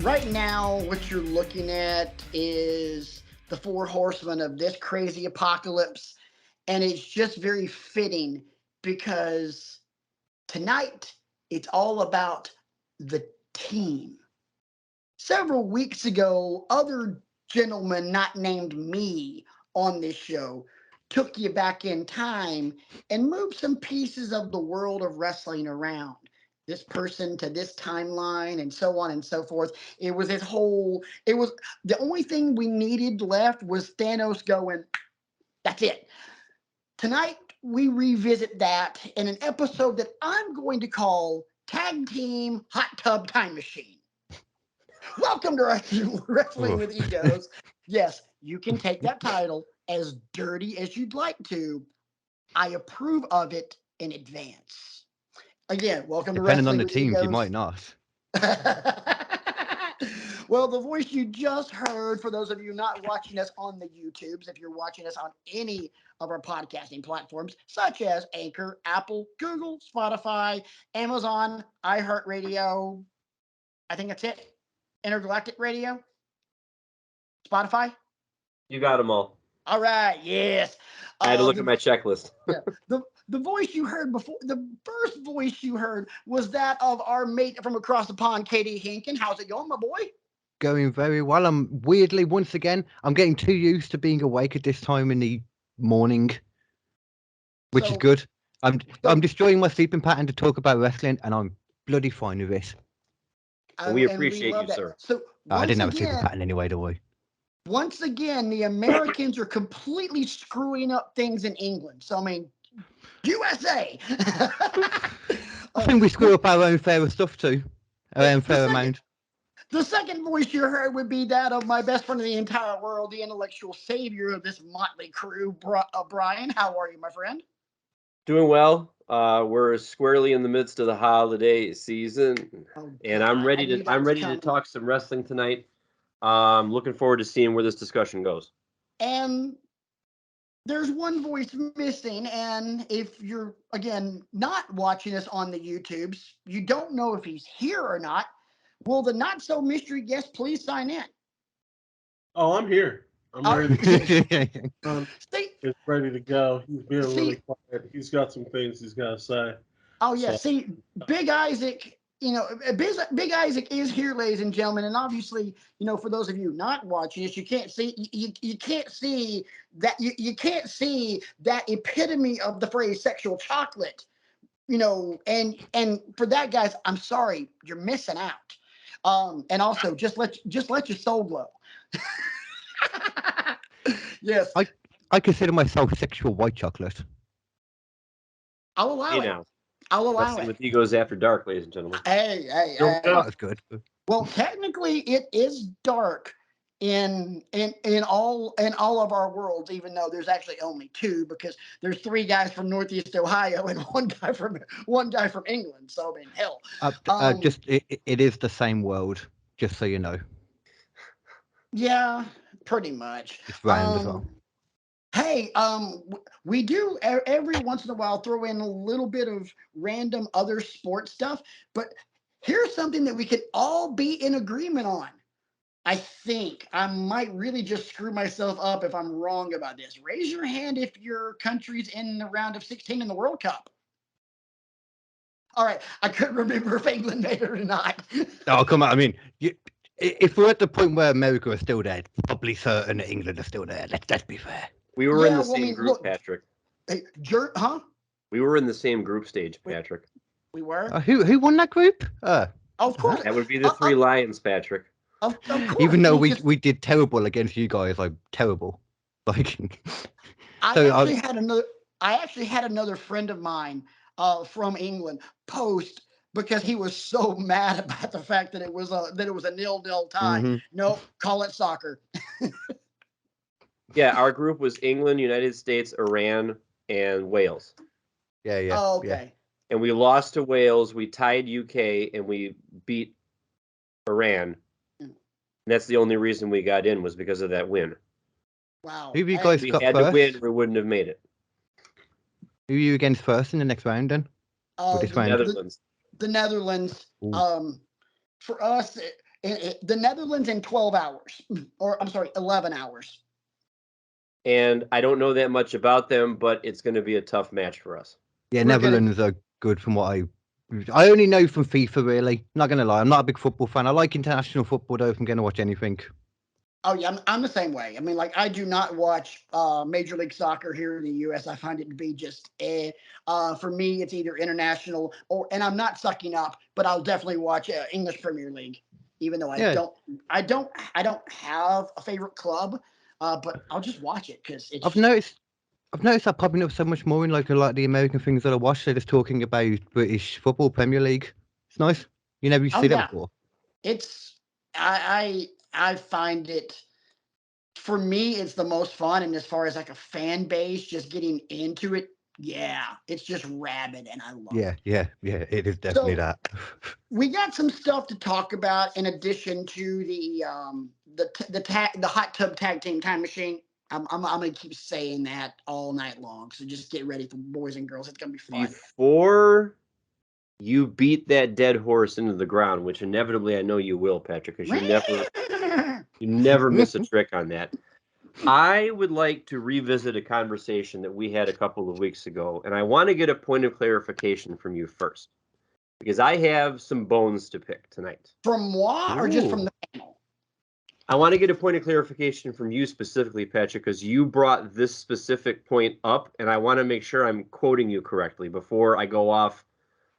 Right now, what you're looking at is the four horsemen of this crazy apocalypse. And it's just very fitting because tonight it's all about the team. Several weeks ago, other gentlemen not named me on this show took you back in time and moved some pieces of the world of wrestling around. This person to this timeline and so on and so forth. It was the only thing we needed left was Thanos going, that's it. Tonight, we revisit that in an episode that I'm going to call Tag Team Hot Tub Time Machine. Welcome to Wrestling with Egos. Yes, you can take that title as dirty as you'd like to. I approve of it in advance. Again, welcome to Depending on Wrestling the with teams, you Egos. might not. Well, the voice you just heard, for those of you not watching us on the YouTubes, if you're watching us on any of our podcasting platforms, such as Anchor, Apple, Google, Spotify, Amazon, iHeartRadio, I think that's it. Intergalactic Radio, Spotify. You got them all. All right, yes. I had to look at my checklist. Yeah, the voice you heard before, the first voice you heard was that of our mate from across the pond, Katie Hinkin. How's it going, my boy? Going very well. I'm weirdly, once again, I'm getting too used to being awake at this time in the morning, which is So- good. I'm destroying my sleeping pattern to talk about wrestling, and I'm bloody fine with it. We and appreciate love you, that. sir. So I didn't have a once sleeping again, pattern anyway, do I? once again, the Americans are completely screwing up things in England. So I mean, USA. I think we screw up our own fair stuff too. Our own fair amount. The second voice you heard would be that of my best friend in the entire world, the intellectual savior of this motley crew, Brian. How are you, my friend? Doing well. We're squarely in the midst of the holiday season, and I'm God, I ready knew to that was ready to coming. talk some wrestling tonight. Looking forward to seeing where this discussion goes. And there's one voice missing, and if you're again not watching us on the YouTubes, you don't know if he's here or not. Will the not so mystery guest please sign in? Oh, I'm here. I'm Oh, ready. See, He's ready to go. He's being See- really quiet. He's got some things he's got to say. oh yeah, So- see, Big Isaac. You know, Big Isaac is here, ladies and gentlemen, and obviously, you know, for those of you not watching this, you can't see you can't see that you can't see that epitome of the phrase "sexual chocolate." You know, and for that, guys, I'm sorry, you're missing out. And also, just let your soul glow. Yes, I consider myself sexual white chocolate. I'll allow Hey it. now, I'll allow Wrestling it. with Egos After Dark, ladies and gentlemen. Hey, Here we go. That's good. well, technically, it is dark in all of our worlds, even though there's actually only two, because there's three guys from Northeast Ohio and one guy from England. So I mean, hell, It is the same world, just so you know. yeah, pretty much. It's round as well. Hey, we do every once in a while throw in a little bit of random other sports stuff, but here's something that we could all be in agreement on. I think I might really just screw myself up if I'm wrong about this. Raise your hand if your country's in the round of 16 in the World Cup. All right, I couldn't remember if England made it or not. Oh, come on. I mean, if we're at the point where America is still there, probably certain that England is still there. Let's be fair. We were in Yeah, the well, I same mean, group, look- Patrick. Hey, huh? We were in the same group stage, Patrick. We were? Who won that group? Of course. That would be the three lions, Patrick. Of course. Even though Just- we did terrible against you guys, like terrible. Like I actually had another friend of mine from England post because he was so mad about the fact that it was a 0-0 tie. Mhm. No, call it soccer. Yeah, our group was England, United States, Iran, and Wales. yeah. Oh, Yeah. okay. And we lost to Wales. We tied UK, and we beat Iran. Mm. And that's the only reason we got in was because of that win. Wow. Who have you Hey, guys We got had first? to win, or we wouldn't have made it. Who are you against first in the next round then? uh, this the, round? Netherlands. the Netherlands. Ooh. For us, the Netherlands in 12 hours, or I'm sorry, 11 hours. And I don't know that much about them, but it's going to be a tough match for us. Yeah, We're gonna- Netherlands are good from what I only know from FIFA, really. Not going to lie. I'm not a big football fan. I like international football, though, if I'm going to watch anything. Oh yeah, I'm the same way. I mean, like I do not watch Major League Soccer here in the U.S. I find it to be just for me, it's either international and I'm not sucking up, but I'll definitely watch English Premier League, even though Yeah. I don't have a favorite club, but I'll just watch it because it's. I've noticed that popping up so much more in like a lot of the American things that I watch. They're just talking about British football, Premier League. It's nice. You never see that before. It's I find it, for me, it's the most fun, and as far as like a fan base, just getting into it, yeah, it's just rabid, and I love it. Yeah. It is definitely So- that. We got some stuff to talk about in addition to the hot tub tag team time machine. I'm gonna keep saying that all night long. So just get ready for boys and girls. It's gonna be fun. Before you beat that dead horse into the ground, which inevitably I know you will, Patrick, because you never miss a trick on that. I would like to revisit a conversation that we had a couple of weeks ago, and I want to get a point of clarification from you first, because I have some bones to pick tonight. From moi or just from Ooh. the panel? I want to get a point of clarification from you specifically, Patrick, because you brought this specific point up, and I want to make sure I'm quoting you correctly before I go off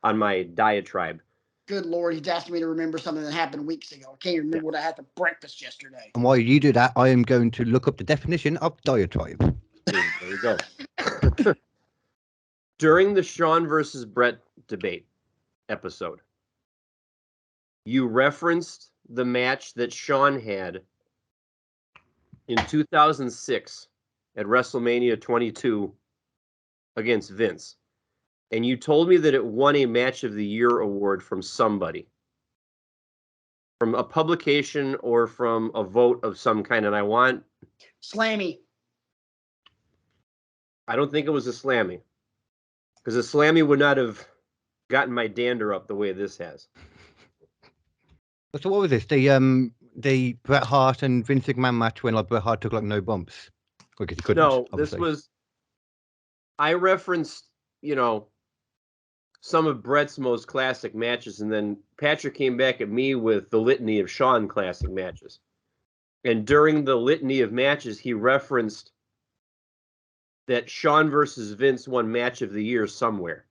on my diatribe. Good Lord, he's asking me to remember something that happened weeks ago. I can't remember what I had for breakfast yesterday. And while you do that, I am going to look up the definition of diatribe. There you go. During the Sean versus Brett debate episode, you referenced the match that Sean had in 2006 at WrestleMania 22 against Vince. And you told me that it won a Match of the Year award from somebody. From a publication or from a vote of some kind. And I Slammy. don't think it was a Slammy. Because a Slammy would not have gotten my dander up the way this has. So what was this? The Bret Hart and Vince McMahon match when like Bret Hart took like no bumps? Because he couldn't. No, obviously. this was. I referenced, some of Brett's most classic matches, and then Patrick came back at me with the litany of Sean classic matches. And during the litany of matches, he referenced that Sean versus Vince won Match of the Year somewhere.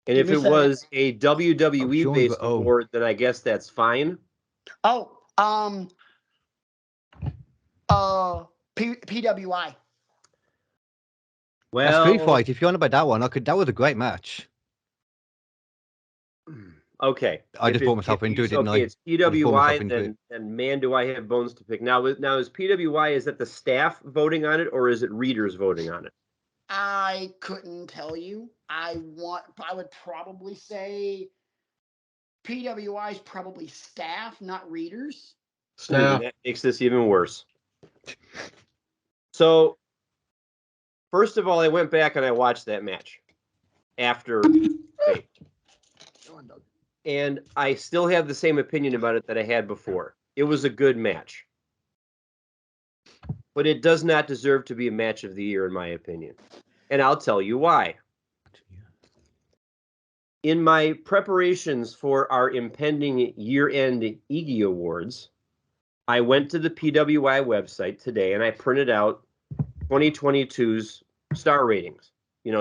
And Give if me it a second. was a WWE-based Oh. award, then I guess that's fine. Oh, PWI. A street Well, fight. If you're on about that one, that was a great match. okay. I just brought myself into it, didn't I? Okay, it's I just brought myself PWI, into then man, do I have bones to pick. Now is PWI, is that the staff voting on it, or is it readers voting on it? I couldn't tell you. I would probably say PWI is probably staff, not readers. Ooh, Staff. that makes this even worse. So, first of all, I went back and I watched that match after debate. And I still have the same opinion about it that I had before. It was a good match. But it does not deserve to be a Match of the Year, in my opinion. And I'll tell you why. In my preparations for our impending year-end Iggy Awards, I went to the PWI website today and I printed out 2022's star ratings,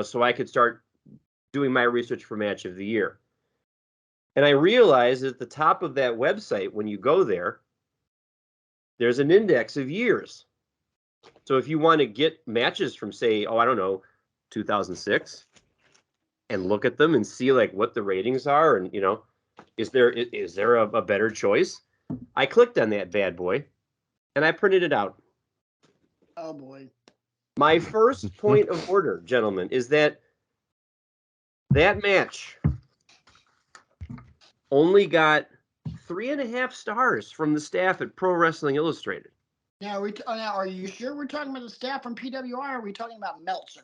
so I could start doing my research for Match of the Year. And I realized at the top of that website, when you go there, there's an index of years. So if you want to get matches from, say, 2006, and look at them and see like what the ratings are, and is there a better choice? I clicked on that bad boy, and I printed it out. Oh boy. My first point of order, gentlemen, is that match only got 3.5 stars from the staff at Pro Wrestling Illustrated. Now, are you sure we're talking about the staff from PWI, or are we talking about Meltzer?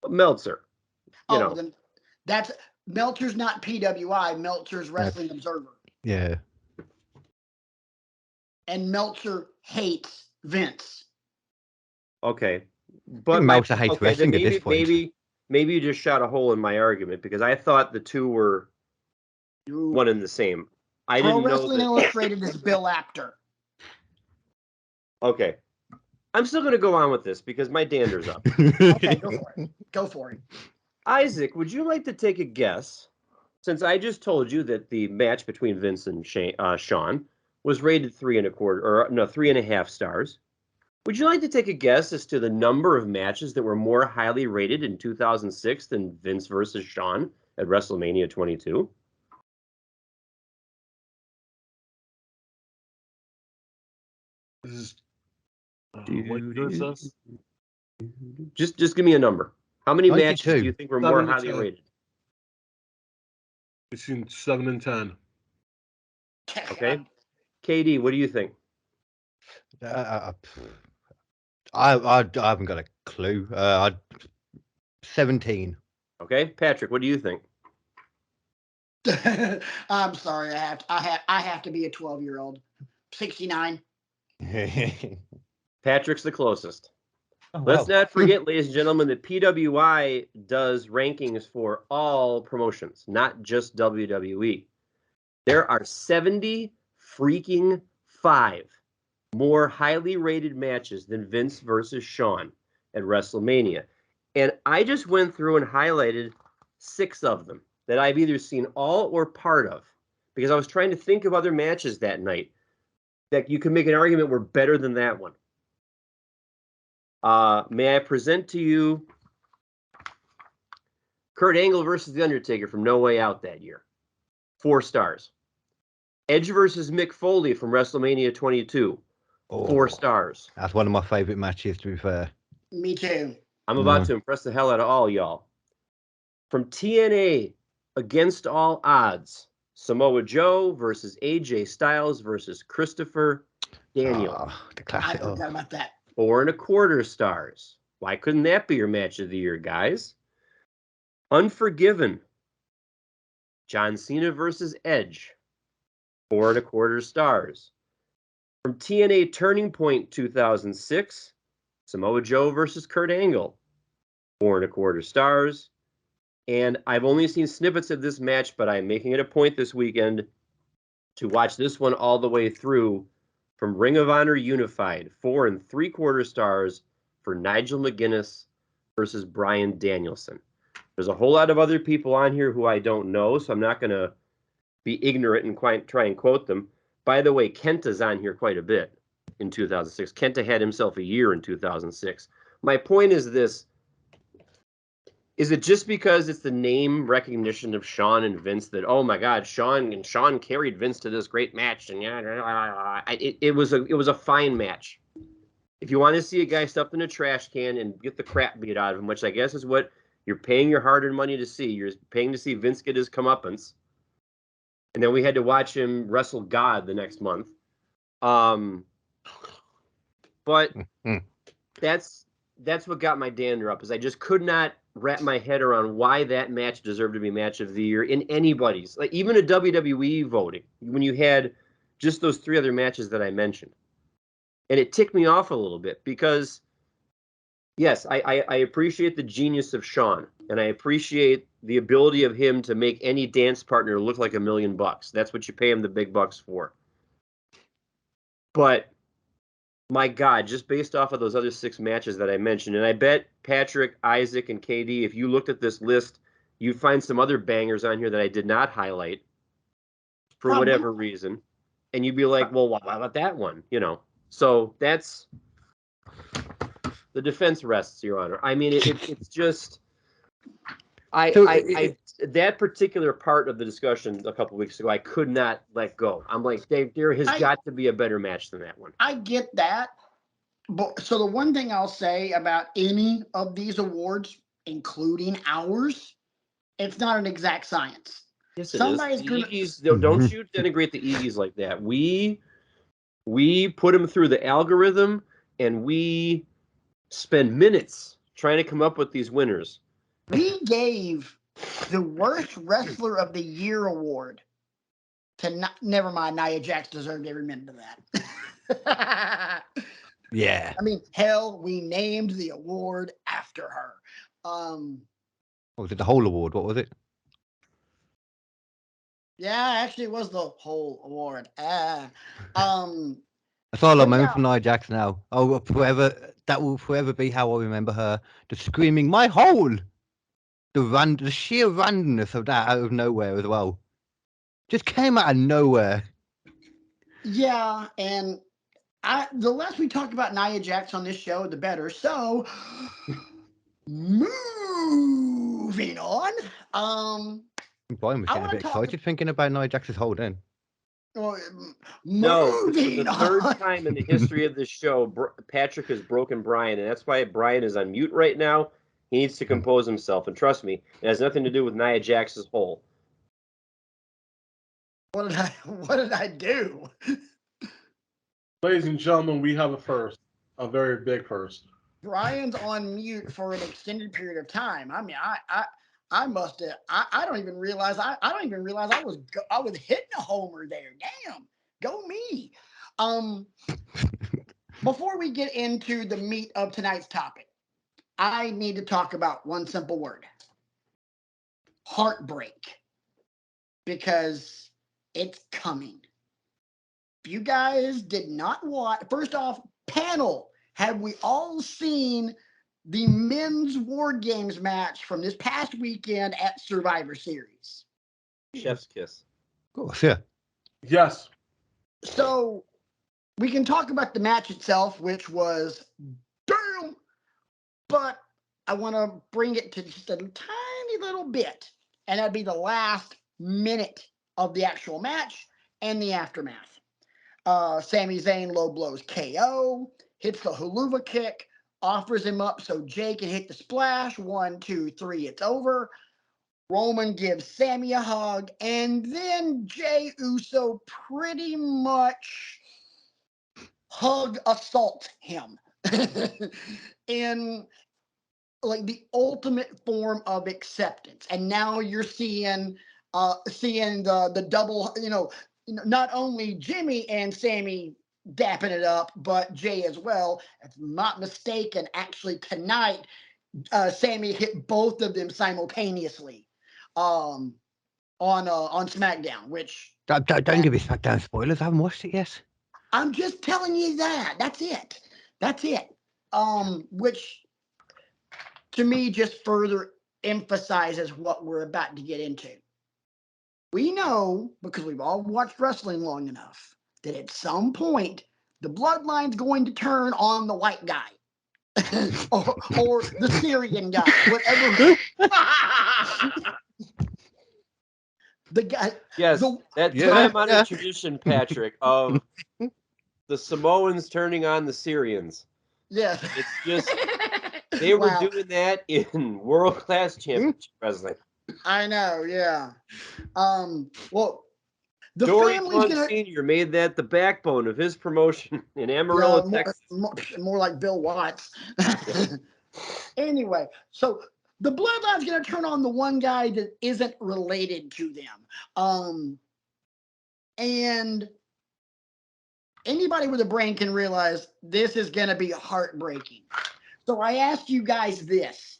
Meltzer, That's Meltzer's not PWI. Meltzer's Wrestling Observer, Yeah. and Meltzer hates Vince. Okay, but Meltzer hates then wrestling at this point. maybe you just shot a hole in my argument because I thought the two were one and the same. I Pro didn't know Wrestling that. Illustrated is Bill Apter. Okay, I'm still going to go on with this because my dander's up. Okay, go for it. Go for it. Isaac, would you like to take a guess? Since I just told you that the match between Vince and Sean was rated 3.25 stars. Would you like to take a guess as to the number of matches that were more highly rated in 2006 than Vince versus Sean at WrestleMania 22? This is, what year is this? Just give me a number. How many 92. matches do you think were more highly 72. rated? Between 7 and 10. Okay. KD, what do you think? I haven't got a clue. 17. Okay. Patrick, what do you think? I'm sorry. I have to be a 12-year-old. 69. Patrick's the closest. Oh, Let's wow. not forget, ladies and gentlemen, that PWI does rankings for all promotions, not just WWE. There are 70 freaking 5 more highly rated matches than Vince versus Sean at WrestleMania. And I just went through and highlighted 6 of them that I've either seen all or part of because I was trying to think of other matches that night that you can make an argument were better than that one. May I present to you Kurt Angle versus The Undertaker from No Way Out that year. 4 stars. Edge versus Mick Foley from WrestleMania 22. 4 stars. That's one of my favorite matches, to be fair. Me too. I'm about to impress the hell out of all y'all. From TNA, Against All Odds, Samoa Joe versus AJ Styles versus Christopher Daniels. The I classic. forgot about that. 4.25 stars. Why couldn't that be your match of the year, guys? Unforgiven, John Cena versus Edge. 4.25 stars. From TNA Turning Point 2006, Samoa Joe versus Kurt Angle. 4.25 stars. And I've only seen snippets of this match, but I'm making it a point this weekend to watch this one all the way through. From Ring of Honor Unified, 4.75 stars for Nigel McGuinness versus Bryan Danielson. There's a whole lot of other people on here who I don't know, so I'm not going to be ignorant and try and quote them. By the way, Kenta's on here quite a bit in 2006. Kenta had himself a year in 2006. My point is this. Is it just because it's the name recognition of Sean and Vince that, oh my God, Sean carried Vince to this great match, and it was a fine match. If you want to see a guy stuffed in a trash can and get the crap beat out of him, which I guess is what you're paying your hard-earned money to see, you're paying to see Vince get his comeuppance, and then we had to watch him wrestle God the next month. But that's what got my dander up, is I just could not wrap my head around why that match deserved to be match of the year in anybody's, like even a WWE voting, when you had just those 3 other matches that I mentioned. And it ticked me off a little bit because, yes, I appreciate the genius of Sean, and I appreciate the ability of him to make any dance partner look like $1 million. That's what you pay him the big bucks for. But my God, just based off of those other 6 matches that I mentioned, and I bet Patrick, Isaac, and KD, if you looked at this list, you'd find some other bangers on here that I did not highlight for whatever reason. And you'd be like, well, why about that one? You know, so that's the defense rests, Your Honor. I mean, it's just, that particular part of the discussion a couple weeks ago, I could not let go. I'm like, there has got to be a better match than that one. I get that. But so the one thing I'll say about any of these awards, including ours, it's not an exact science. Yes, it Somebody's is. gonna- Eagies, don't you denigrate the Eagies like that. We put them through the algorithm, and we spend minutes trying to come up with these winners. We gave the worst wrestler of the year award to never mind, Nia Jax deserved every minute of that. Yeah. I mean, hell, we named the award after her. What was it? The whole award? What was it? Yeah, actually, it was the whole award. That's all I But remember yeah. from Nia Jax now. Oh, forever. That will forever be how I remember her. The screaming, "My hole!" The sheer randomness of that out of nowhere as well. Just came out of nowhere. Yeah, and the less we talk about Nia Jax on this show, the better. So, moving on. Brian was I getting a wanna bit talk- excited thinking about Nia Jax's hole then. No, for moving the third on. time in the history of this show, Patrick has broken Brian, and that's why Brian is on mute right now. He needs to compose himself, and trust me, it has nothing to do with Nia Jax's hole. What did I do? Ladies and gentlemen, we have a first, a very big first. Brian's on mute for an extended period of time. I mean, I must have. I don't even realize. I don't even realize I was hitting a homer there. Damn, go me. Before we get into the meat of tonight's topic, I need to talk about one simple word: heartbreak, because it's coming. If you guys did not watch, first off, panel, have we all seen the men's War Games match from this past weekend at Survivor Series? Chef's kiss. Of course, yeah. Yes. So we can talk about the match itself, which was damn, but I want to bring it to just a tiny little bit, and that'd be the last minute of the actual match and the aftermath. Sami Zayn low blows KO, hits the Helluva kick, offers him up so Jay can hit the splash. 1, 2, 3, it's over. Roman gives Sami a hug, and then Jay Uso pretty much hug assault him in like the ultimate form of acceptance. And now you're seeing the double, not only Jimmy and Sami dapping it up, but Jay as well. If I'm not mistaken, actually tonight, Sami hit both of them simultaneously on SmackDown, which Don't give me SmackDown spoilers. I haven't watched it yet. I'm just telling you that. That's it. Which to me just further emphasizes what we're about to get into. We know, because we've all watched wrestling long enough, that at some point the bloodline's going to turn on the white guy. or the Syrian guy, whatever. The guy. Yes, that Yeah, time-honored yeah. tradition, Patrick, of the Samoans turning on the Syrians. Yes. It's just they were Wow. doing that in world-class championship wrestling. I know, yeah. Well, the Dory family's Funk gonna Sr. made that the backbone of his promotion in Amarillo, Texas. more like Bill Watts. Anyway, so the bloodline's gonna turn on the one guy that isn't related to them. And anybody with a brain can realize this is gonna be heartbreaking. So I asked you guys this.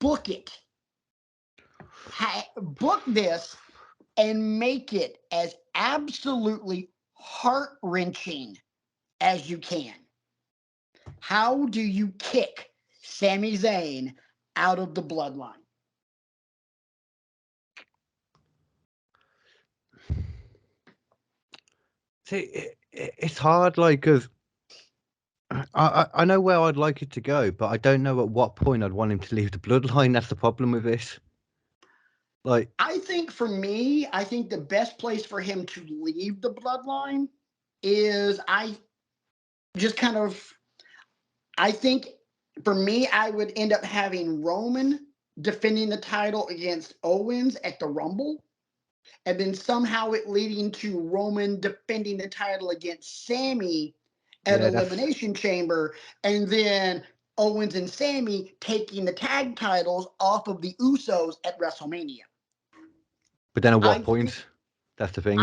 Book it. Book this and make it as absolutely heart-wrenching as you can. How do you kick Sami Zayn out of the bloodline? See, it's hard, like, because I know where I'd like it to go, but I don't know at what point I'd want him to leave the bloodline. That's the problem with this. Like, I think for me, I think the best place for him to leave the bloodline is I think for me, I would end up having Roman defending the title against Owens at the Rumble, and then somehow it leading to Roman defending the title against Sami at Yeah, that's- Elimination Chamber, and then Owens and Sammy taking the tag titles off of the Usos at WrestleMania. But then at what I point? think- That's the thing.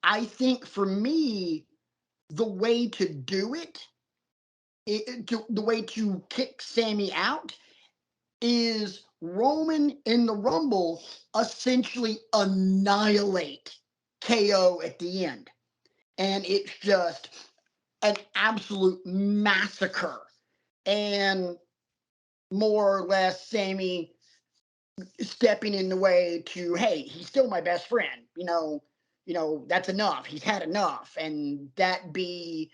I think for me, the way to do the way to kick Sammy out is Roman in the Rumble essentially annihilate KO at the end. And it's just an absolute massacre. And more or less Sammy stepping in the way to, hey, he's still my best friend. That's enough. He's had enough. And that be,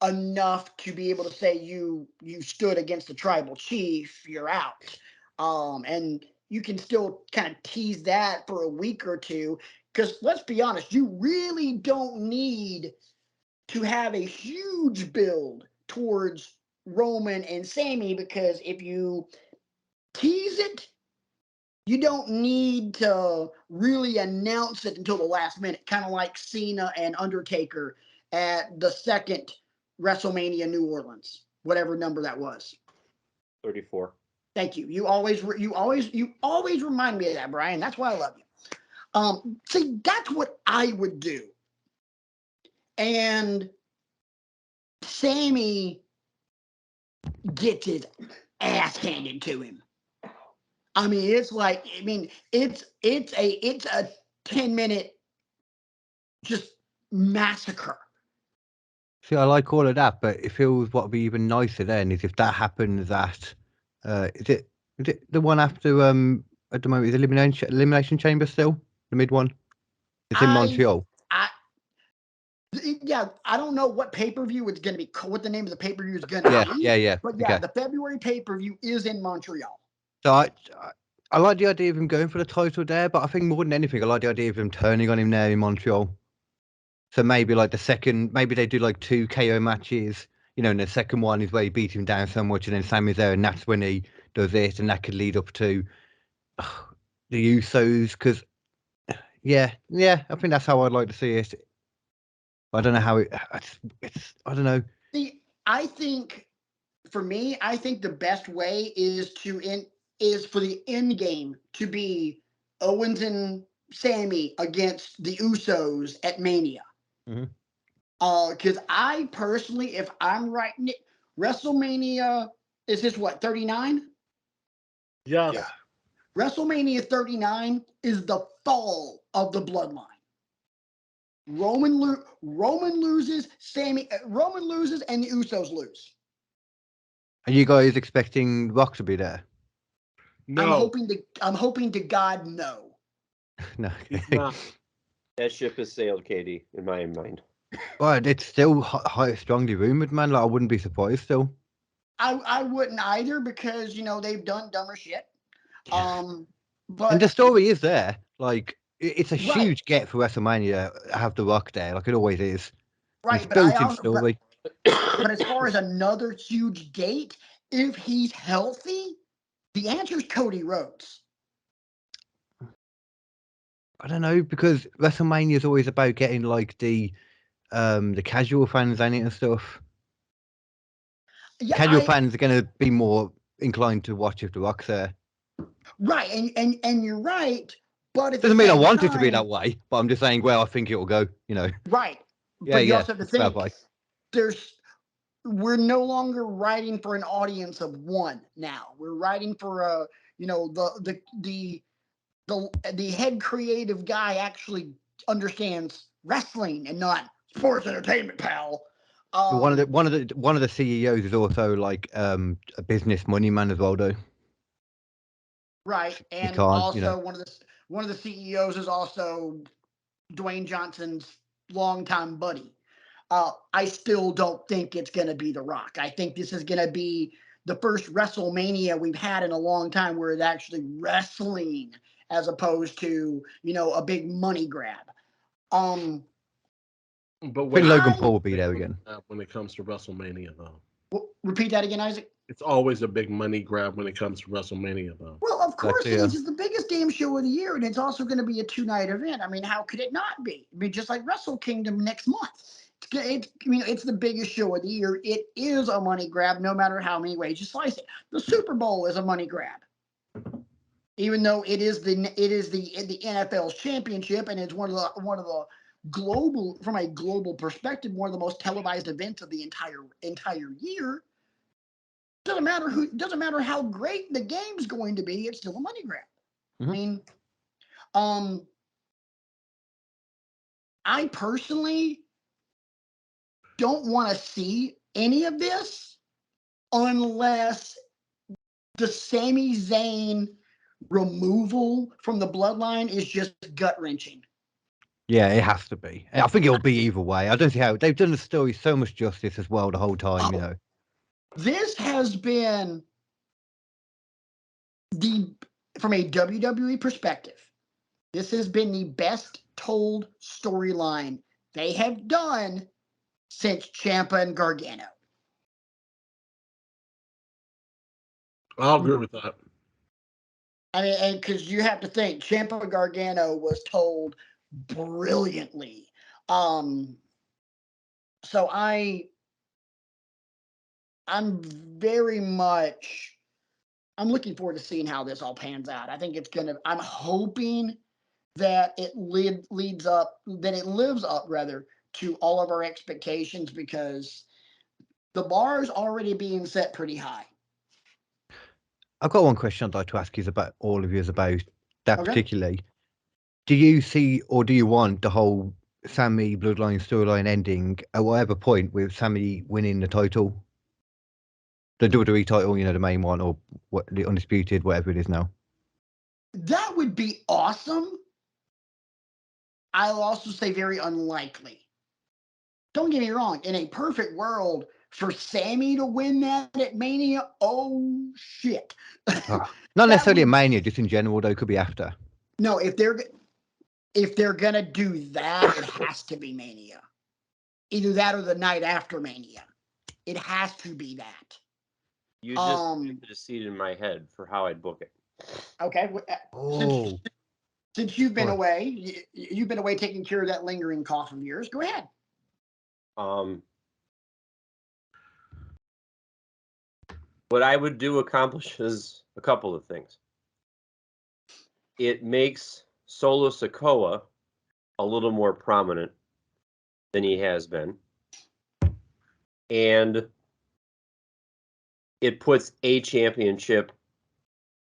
enough to be able to say you stood against the tribal chief, you're out. And you can still kind of tease that for a week or two, because let's be honest, you really don't need to have a huge build towards Roman and Sammy, because if you tease it, you don't need to really announce it until the last minute, kind of like Cena and Undertaker at the second WrestleMania New Orleans, whatever number that was. 34. Thank you. You always remind me of that, Brian. That's why I love you. See, that's what I would do. And Sammy gets his ass handed to him. I mean, it's a 10-minute just massacre. See, I like all of that, but it feels what would be even nicer then is if that happens at is it the one after at the moment is Elimination Chamber still? The mid one? It's in Montreal. I don't know what pay-per-view it's going to be, what the name of the pay-per-view is going to be. Yeah. But yeah, the February pay-per-view is in Montreal. So I like the idea of him going for the title there, but I think more than anything, I like the idea of him turning on him there in Montreal. So maybe like maybe they do like 2 KO matches, and the second one is where he beat him down so much, and then Sammy's there, and that's when he does it, and that could lead up to the Usos, because yeah, I think that's how I'd like to see it. I don't know how it's I don't know. See, I think for me, the best way is for the end game to be Owens and Sammy against the Usos at Mania. Mhm. Because I personally, if I'm writing it, WrestleMania is this what 39? Yes. Yeah. WrestleMania 39 is the fall of the bloodline. Roman loses, Roman loses, and the Usos lose. Are you guys expecting Rock to be there? No. I'm hoping to God no. No. He's not. That ship has sailed, Katie, in my mind. Well, it's still strongly rumored, man. Like I wouldn't be surprised still. I wouldn't either, because they've done dumber shit. But And the story is there. Like it's a Right. huge get for WrestleMania to have the Rock there, like it always is. right, It's but I built-in also story. but as far as another huge gate, if he's healthy, the answer is Cody Rhodes. I don't know, because WrestleMania is always about getting like the casual fans in it and stuff. Yeah, Casual fans are going to be more inclined to watch if the Rock's there. right, and you're right, but at Doesn't the mean I same want it to be time- that way, but I'm just saying where I think it will go. Right, Yeah, but you yeah, also have to it's fair think play. we're no longer writing for an audience of one now. We're writing for the head creative guy actually understands wrestling and not sports entertainment, pal. One of the CEOs is also like a business money man as well, though. Right, and can't, also one of the CEOs is also Dwayne Johnson's longtime buddy. I still don't think it's going to be The Rock. I think this is going to be the first WrestleMania we've had in a long time where it's actually wrestling as opposed to a big money grab. But I think Logan Paul will be there again. When it comes to WrestleMania, though, Repeat that again, Isaac. it's always a big money grab when it comes to WrestleMania, though. Well, of course Exactly, it is. It's the biggest damn show of the year, and it's also going to be a 2-night event. I mean, how could it not be? I mean, just like Wrestle Kingdom next month. it's the biggest show of the year. It is a money grab, no matter how many ways you slice it. The Super Bowl is a money grab, even though it is the NFL's championship, and it's one of the global, from a global perspective, one of the most televised events of the entire year. Doesn't matter how great the game's going to be, it's still a money grab. Mhm. I mean, I personally don't want to see any of this unless the Sami Zayn removal from the bloodline is just gut wrenching. Yeah, it has to be. I think it'll be either way. I don't see how they've done the story so much justice as well the whole time. You know, This has been from a WWE perspective, this has been the best told storyline they have done since Ciampa and Gargano. I'll agree with that. I mean, and because you have to think, Ciampa and Gargano was told brilliantly. So I'm very much, I'm looking forward to seeing how this all pans out. I think I'm hoping that it lives up rather to all of our expectations, because the bar is already being set pretty high. I've got one question I'd like to ask you about all of you about that Okay. particularly. Do you see or do you want the whole Sami bloodline storyline ending at whatever point with Sami winning the title? The WWE title, you know, the main one, or what, the Undisputed, whatever it is now. That would be awesome. I'll also say very unlikely. Don't get me wrong. In a perfect world, for Sami to win that at Mania, oh shit. Not That necessarily a would- Mania, just in general, though. It could be after. No, if they're gonna do that, it has to be Mania. Either that or the night after Mania. It has to be that. You just put a seed in my head for how I'd book it. Okay. Oh, Since you've been Go on. away, you've been away taking care of that lingering cough of yours. Go ahead. What I would do accomplishes a couple of things. It makes Solo Sikoa a little more prominent than he has been. And it puts a championship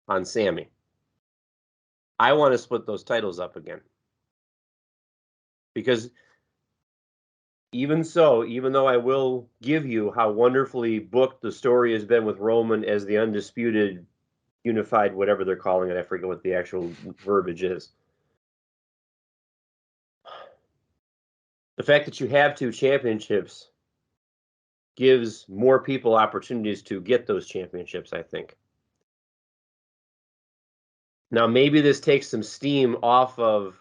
on Sami. I want to split those titles up again. Because even though I will give you how wonderfully booked the story has been with Roman as the undisputed, unified, whatever they're calling it, I forget what the actual verbiage is. The fact that you have two championships gives more people opportunities to get those championships, I think. Now, maybe this takes some steam off of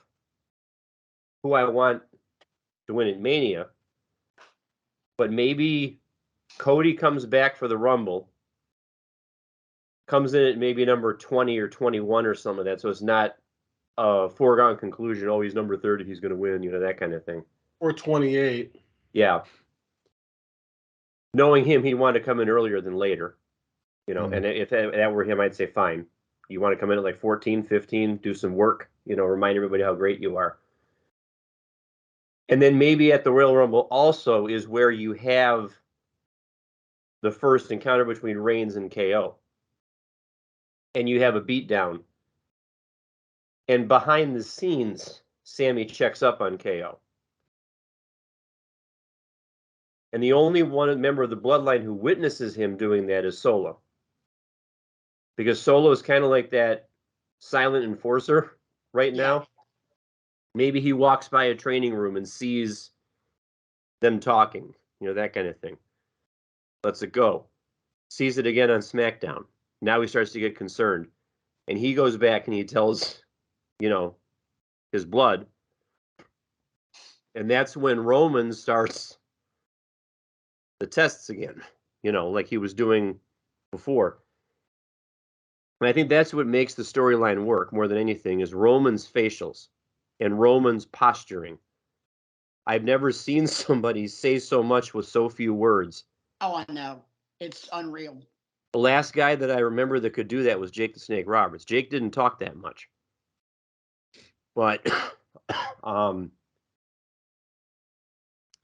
who I want to win at Mania, but maybe Cody comes back for the Rumble, comes in at maybe number 20 or 21 or something like that, so it's not a foregone conclusion, oh, he's number 30, he's going to win, that kind of thing. Or 28. Yeah. Knowing him, he'd want to come in earlier than later, and if that were him, I'd say, fine. You want to come in at like 14, 15, do some work, remind everybody how great you are. And then maybe at the Royal Rumble also is where you have the first encounter between Reigns and KO. And you have a beatdown. And behind the scenes, Sami checks up on KO. And the only one member of the bloodline who witnesses him doing that is Solo. Because Solo is kind of like that silent enforcer right now. Maybe he walks by a training room and sees them talking, that kind of thing. Lets it go. Sees it again on SmackDown. Now he starts to get concerned. And he goes back and he tells, his blood. And that's when Roman starts the tests again, like he was doing before. And I think that's what makes the storyline work more than anything is Roman's facials and Roman's posturing. I've never seen somebody say so much with so few words. Oh, I know. It's unreal. The last guy that I remember that could do that was Jake the Snake Roberts. Jake didn't talk that much. But,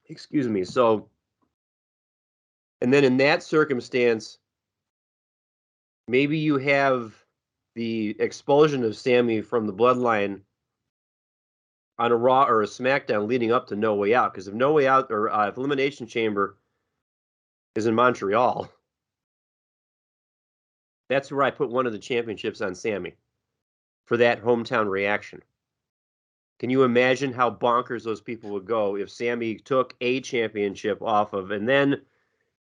excuse me. So, and then in that circumstance, maybe you have the expulsion of Sammy from the bloodline on a Raw or a SmackDown leading up to No Way Out. Because if No Way Out or if Elimination Chamber is in Montreal, that's where I put one of the championships on Sammy for that hometown reaction. Can you imagine how bonkers those people would go if Sammy took a championship off of, and then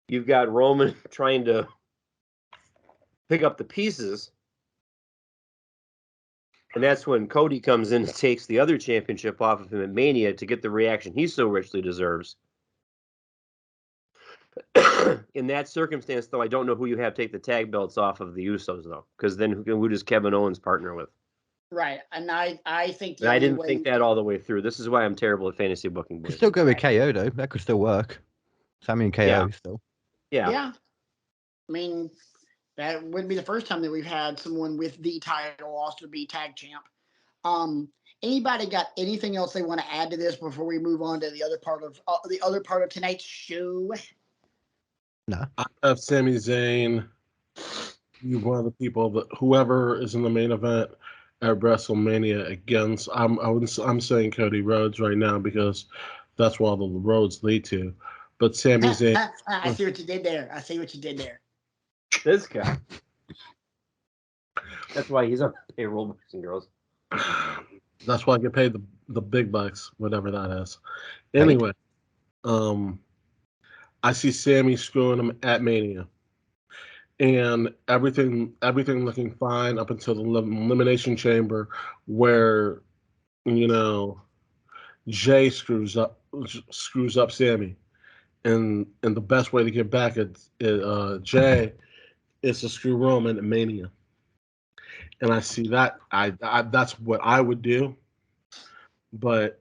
you've got Roman trying to pick up the pieces, and that's when Cody comes in and takes the other championship off of him at Mania to get the reaction he so richly deserves. In that circumstance, though, I don't know who you have take the tag belts off of the Usos, though, because then who does Kevin Owens partner with? Right. And I think And I didn't think that all the way through. This is why I'm terrible at fantasy booking. Could still go with KO though. That could still work. Sammy and KO Yeah. still. Yeah. Yeah. I mean, that wouldn't be the first time that we've had someone with the title also be tag champ. Anybody got anything else they want to add to this before we move on to the other part of tonight's show? No. I have Sami Zayn. He's one of the people that whoever is in the main event at WrestleMania against. I'm saying Cody Rhodes right now because that's where all the roads lead to. But Sami Zayn. I see what you did there. This guy. That's why he's on payroll, boys and girls. That's why I get paid the big bucks, whatever that is. Anyway, I see Sammy screwing him at Mania. And everything looking fine up until the Elimination Chamber, where Jay screws up Sammy, and the best way to get back at Jay is to screw Roman at Mania. And I see that I that's what I would do, but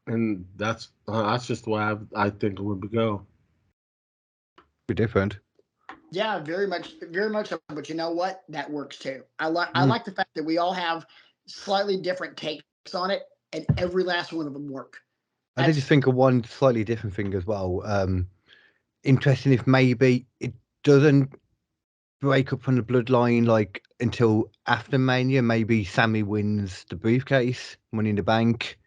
and that's just the way I think it would go. Be different. Yeah, very much so. But you know what? That works too. I like the fact that we all have slightly different takes on it, and every last one of them work. I did just think of one slightly different thing as well. Interesting if maybe it doesn't break up on the bloodline like until after Mania. Maybe Sammy wins the briefcase, Money in the Bank.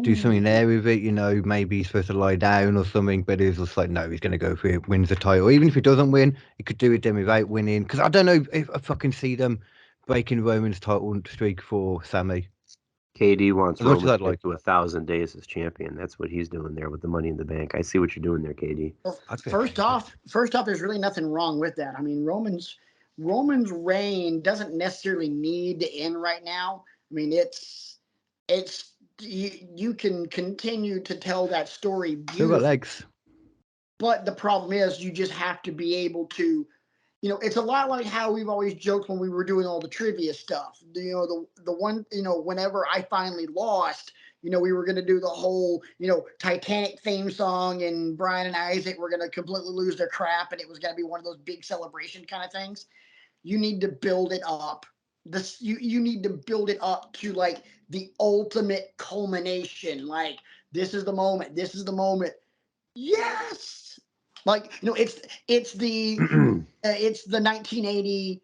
Do something there with it, maybe he's supposed to lie down or something, but it's just like, no, he's going to go for it, wins the title. Even if he doesn't win, he could do it then without winning. Because I don't know if I fucking see them breaking Roman's title streak for Sammy. KD wants Roman to get to 1,000 days as champion. That's what he's doing there with the Money in the Bank. I see what you're doing there, KD. Well, first off, there's really nothing wrong with that. I mean, Roman's reign doesn't necessarily need to end right now. I mean, it's you can continue to tell that story beautifully. Still got legs. But the problem is you just have to be able to, it's a lot like how we've always joked when we were doing all the trivia stuff. The one, whenever I finally lost, we were going to do the whole, Titanic theme song, and Brian and Isaac were going to completely lose their crap, and it was going to be one of those big celebration kind of things. You need to build it up. You need to build it up to like the ultimate culmination. Like, this is the moment. Yes. Like, it's the 1980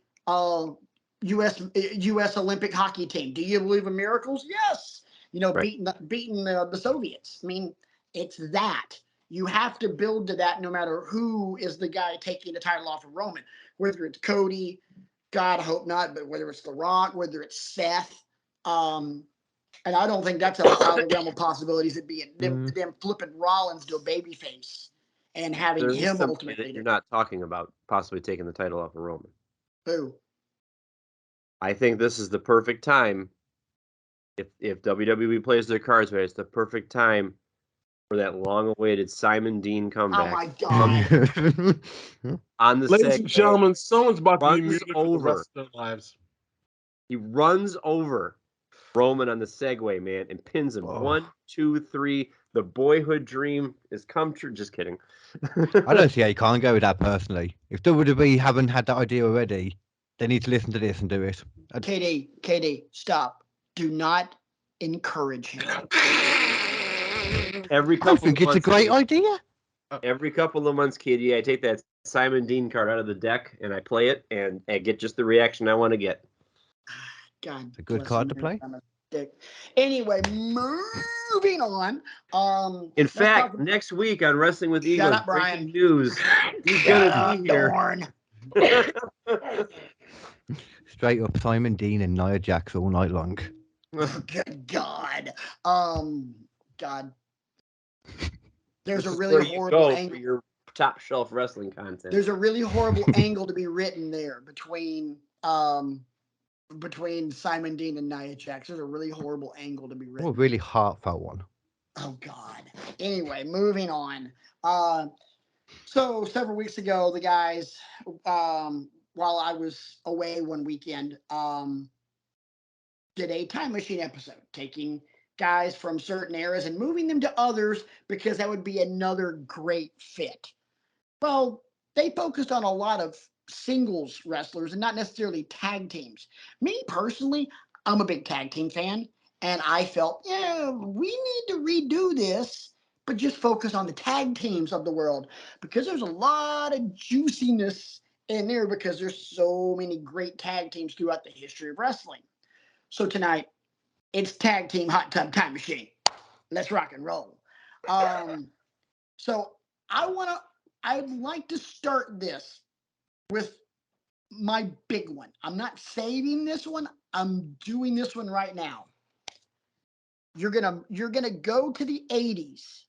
US Olympic hockey team. Do you believe in miracles? Yes. Right. beating the Soviets. I mean, it's that. You have to build to that no matter who is the guy taking the title off of Roman, whether it's Cody, God, I hope not, but whether it's The Rock, whether it's Seth, and I don't think that's out of the realm of possibilities. It'd be them flipping Rollins to a babyface and having There is him somebody ultimately. that you're not talking about possibly taking the title off of Roman. Who? I think this is the perfect time. If WWE plays their cards right, it's the perfect time for that long-awaited Simon Dean comeback. Oh my God! On the Ladies and gentlemen, someone's about to be muted for the rest of their lives. He runs over Roman on the Segway, man, and pins him. Oh. 1, 2, 3. The boyhood dream is come true. Just kidding. I don't see how you can't go with that personally. If WWE haven't had that idea already, they need to listen to this and do it. KD, stop. Do not encourage him. Every I couple think of it's a months, great KD, idea. every couple of months, KD, I take that Simon Dean card out of the deck and I play it, and I get just the reaction I want to get. God, It's a good bless card to him. play. I'm a dick. Anyway, moving on. In let's fact, talk- next week on Wrestling with Shut Egos, up, Brian. breaking news, he's gonna be here. Darn. Straight up Simon Dean and Nia Jax all night long. Good God. God. There's This a is really where you horrible go for angle. your top shelf wrestling content. There's a really horrible angle to be written there between Simon Dean and Nia Jax. There's a really horrible angle to be What written. a really heartfelt one. Oh God. Anyway, moving on. So several weeks ago, the guys, while I was away one weekend, did a time machine episode, taking guys from certain eras and moving them to others because that would be another great fit. Well, they focused on a lot of singles wrestlers and not necessarily tag teams. Me personally, I'm a big tag team fan, and I felt, yeah, we need to redo this, but just focus on the tag teams of the world because there's a lot of juiciness in there because there's so many great tag teams throughout the history of wrestling. So tonight, it's Tag Team Hot Tub Time Machine. Let's rock and roll. So I'd like to start this with my big one. I'm not saving this one. I'm doing this one right now. You're gonna go to the 80s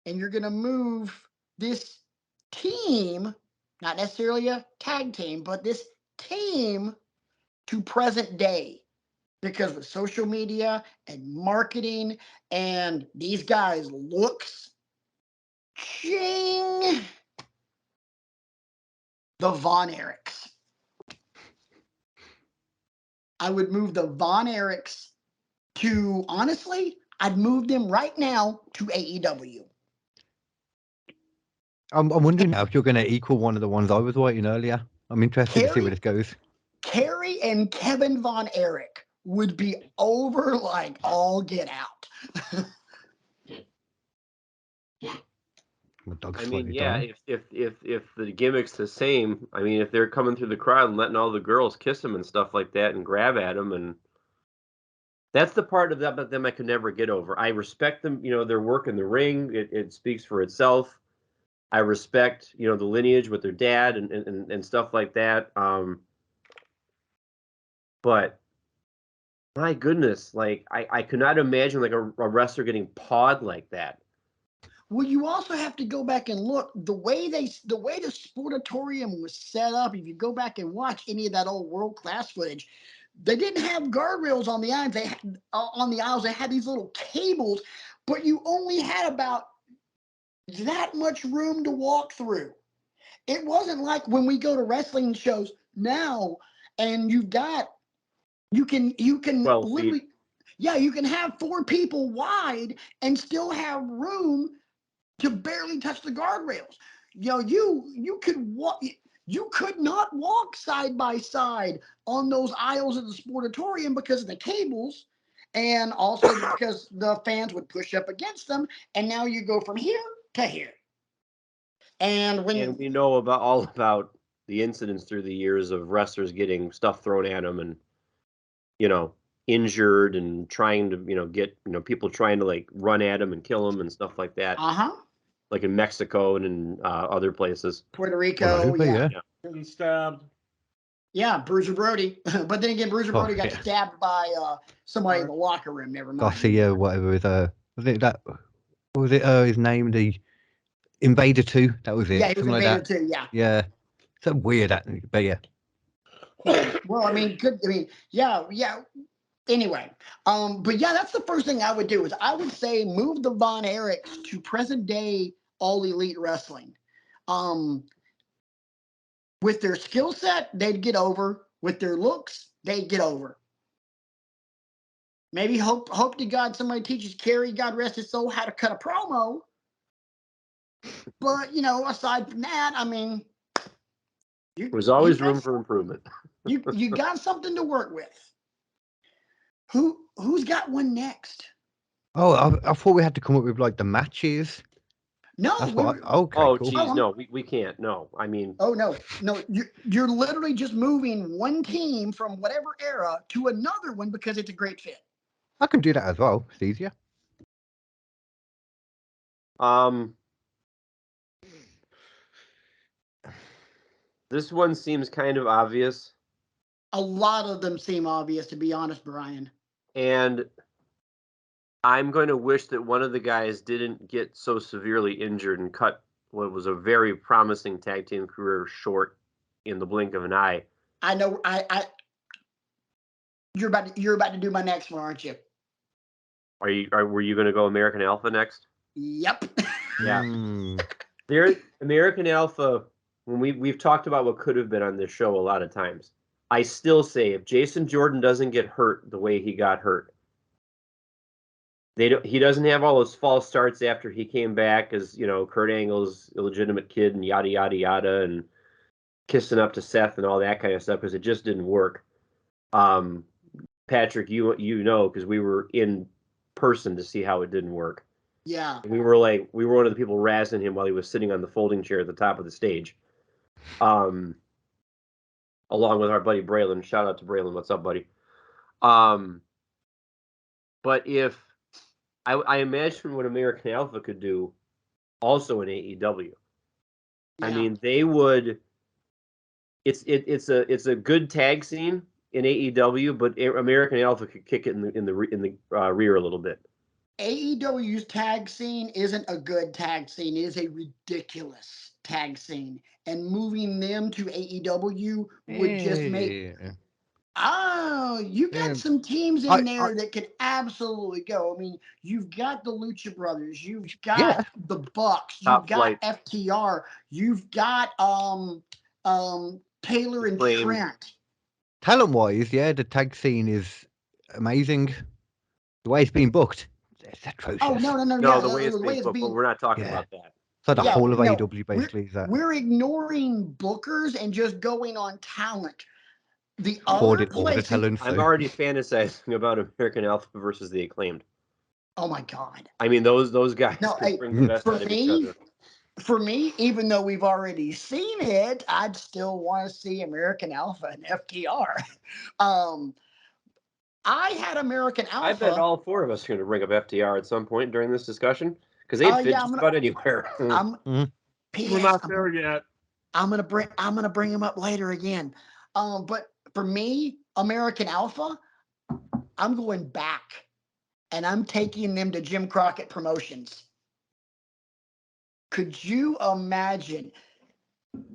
and you're gonna move this team, not necessarily a tag team, but this team to present day. Because with social media and marketing and these guys' looks, ching, the Von Erichs. I would move the Von Erichs to, honestly, I'd move them right now to AEW. I'm wondering now if you're going to equal one of the ones I was writing earlier. I'm interested to see where this goes. Kerry and Kevin Von Erich would be over like all get out. My dog's I mean, slightly yeah, dying. if the gimmick's the same, I mean, if they're coming through the crowd and letting all the girls kiss them and stuff like that and grab at them, and that's the part of that about them I could never get over. I respect them, their work in the ring. It speaks for itself. I respect, the lineage with their dad and stuff like that. But my goodness, like I could not imagine like a wrestler getting pawed like that. Well, you also have to go back and look the way the Sportatorium was set up. If you go back and watch any of that old world class footage, they didn't have guardrails on the aisles. They had, on the aisles. They had these little cables, but you only had about that much room to walk through. It wasn't like when we go to wrestling shows now, and you can 12 literally, feet. yeah, you can have 4 people wide and still have room to barely touch the guardrails. You could walk. You could not walk side by side on those aisles of the Sportatorium because of the cables, and also because the fans would push up against them. And now you go from here to here. And And we know all about the incidents through the years of wrestlers getting stuff thrown at them and, injured and trying to, get, people trying to like run at them and kill them and stuff like that. Like in Mexico and in other places. Puerto Rico, Well, yeah. Getting stabbed. Yeah, Bruiser Brody. But then again, Bruiser Brody got yeah. stabbed by somebody in the locker room. Never mind. Garcia, whatever. Was it that? What was it? His name, the Invader 2. That was it. Yeah, he was Something like Invader that. too. Yeah. Yeah. So weird, but yeah. Well, I mean, good. I mean, yeah. Anyway, but yeah, that's the first thing I would do is I would say move the Von Erichs to present day All Elite Wrestling. With their skill set, they'd get over. With their looks, they'd get over. Maybe hope to God somebody teaches Kerry, God rest his soul, how to cut a promo. But aside from that, I mean, There's always you room got, for improvement. you got something to work with. Who's got one next? Oh, I thought we had to come up with like the matches. No, That's we what. were- Okay, Oh, cool. geez, no, we can't. No, I mean, Oh no, you're literally just moving one team from whatever era to another one because it's a great fit. I can do that as well. It's easier. this one seems kind of obvious, A lot of them seem obvious, to be honest, Brian. and I'm going to wish that one of the guys didn't get so severely injured and cut what was a very promising tag team career short in the blink of an eye. I know. You're about to do my next one, aren't you? Were you going to go American Alpha next? Yep. Yeah. Mm. There, American Alpha. When we've talked about what could have been on this show a lot of times, I still say if Jason Jordan doesn't get hurt the way he got hurt, he doesn't have all those false starts after he came back as Kurt Angle's illegitimate kid and yada yada yada and kissing up to Seth and all that kind of stuff because it just didn't work. Patrick, because we were in person to see how it didn't work. Yeah. We were one of the people razzing him while he was sitting on the folding chair at the top of the stage. Along with our buddy Braylon. Shout out to Braylon. What's up, buddy? But if I imagine what American Alpha could do also in AEW. Yeah. I mean, they would. It's a good tag scene in AEW, but American Alpha could kick it in the rear a little bit. AEW's tag scene isn't a good tag scene. It is a ridiculous tag scene. And moving them to AEW would just make... Yeah. Oh, you got Yeah. some teams in I- there that could absolutely go. I mean, you've got the Lucha Brothers. You've got Yeah. the Bucks. Top You've got Flight. FTR. You've got Taylor and Acclaimed. Trent. Talent-wise, yeah, the tag scene is amazing. The way it's being booked, it's atrocious. Oh, no. No, Yeah, the way it's being booked, but we're not talking Yeah. about that. It's like the Yeah, whole of no, AEW basically is that. We're ignoring bookers and just going on talent. The All other the places... talent. I'm So. already fantasizing about American Alpha versus the Acclaimed. Oh my God. I mean, those guys No, could hey, bring the best for out of each me, other. For me, even though we've already seen it, I'd still want to see American Alpha and FTR. I had American Alpha. I bet all four of us are going to bring up FTR at some point during this discussion because they'd fit just about anywhere. P.S. We're not there yet. I'm gonna bring him up later again. But for me, American Alpha, I'm going back, and I'm taking them to Jim Crockett Promotions. Could you imagine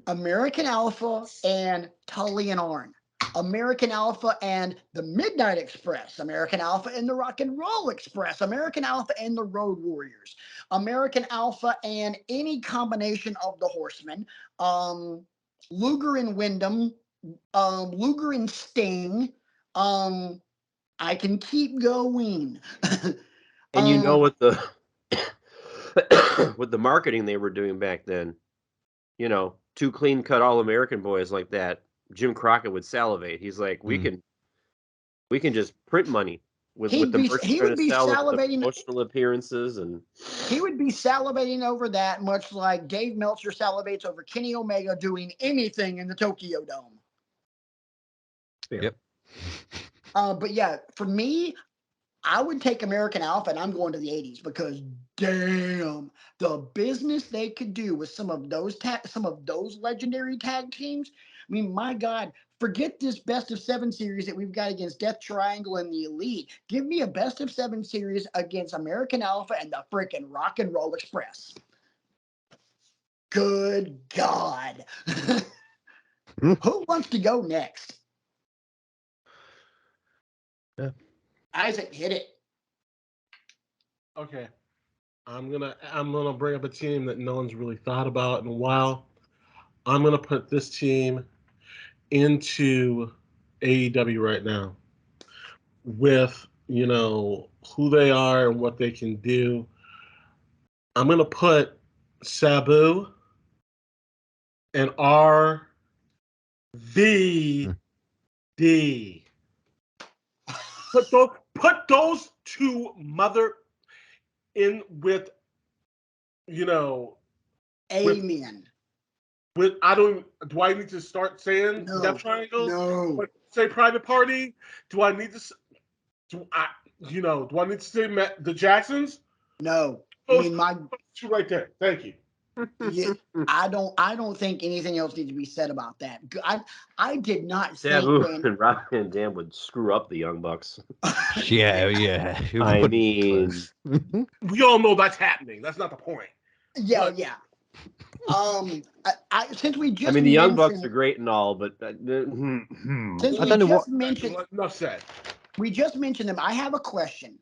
American Alpha and Tully and Arn? American Alpha and the Midnight Express, American Alpha and the Rock and Roll Express, American Alpha and the Road Warriors, American Alpha and any combination of the Horsemen, Luger and Wyndham, Luger and Sting. I can keep going. And you know what the with the marketing they were doing back then, two clean cut all American boys like that, Jim Crockett would salivate. He's like, we can just print money with the merch he we're would going to be sell, with the salivating. promotional appearances, and he would be salivating over that, much like Dave Meltzer salivates over Kenny Omega doing anything in the Tokyo Dome. Yep. But yeah, for me, I would take American Alpha, and I'm going to the 80s because damn, the business they could do with some of those legendary tag teams. I mean, my God, forget this best of 7 series that we've got against Death Triangle and the Elite. Give me a best of 7 series against American Alpha and the freaking Rock and Roll Express. Good God. Who wants to go next? Yeah. Isaac, hit it. Okay. I'm gonna bring up a team that no one's really thought about in a while. I'm gonna put this team into AEW right now with you know, who they are and what they can do, I'm gonna put Sabu and RVD. Put those two mother in with, you know, Amen. with do I need to start saying No. Death Triangle? No. But say Private Party? Do I need to do I need to say the Jacksons? No. I Those mean, my two right there. Thank you. yeah, I don't think anything else needs to be said about that. I did not Sabu think and Rob Van Dam would screw up the Young Bucks. Yeah. It I wouldn't mean- be close. We all know that's happening. That's not the point. Yeah, But- yeah. Since we just I mean, the Young Bucks mentioned- are great and all, but since I we don't know just what- mentioned Enough said. we just mentioned them. I have a question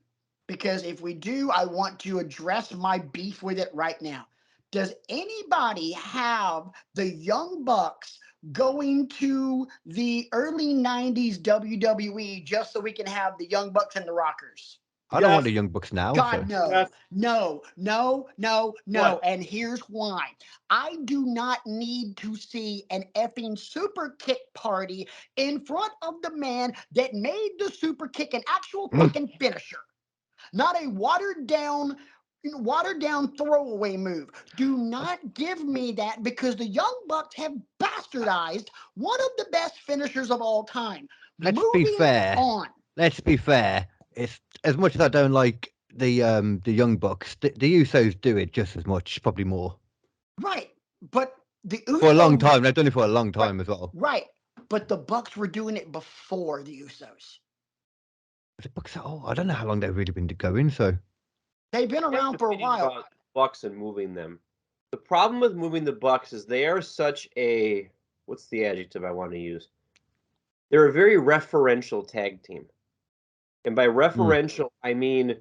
because if we do, I want to address my beef with it right now. Does anybody have the Young Bucks going to the early 90s WWE just so we can have the Young Bucks and the Rockers? I don't want Yes. the Young Bucks now. God, so. no, Yes. no. What? And here's why. I do not need to see an effing super kick party in front of the man that made the super kick an actual fucking finisher, not a watered down throwaway move. Do not give me that because the Young Bucks have bastardized one of the best finishers of all time. Let's be fair. On. Let's be fair. It's as much as I don't like the Young Bucks. The Usos do it just as much, probably more. Right. But the For a long Usos- time, they've done it for a long time as well. Right. But the Bucks were doing it before the Usos. The Bucks, I don't know how long they've really been going. So They've been around for a while. About Bucks and moving them. The problem with moving the Bucks is they are such a what's the adjective I want to use? They're a very referential tag team. And by referential, I mean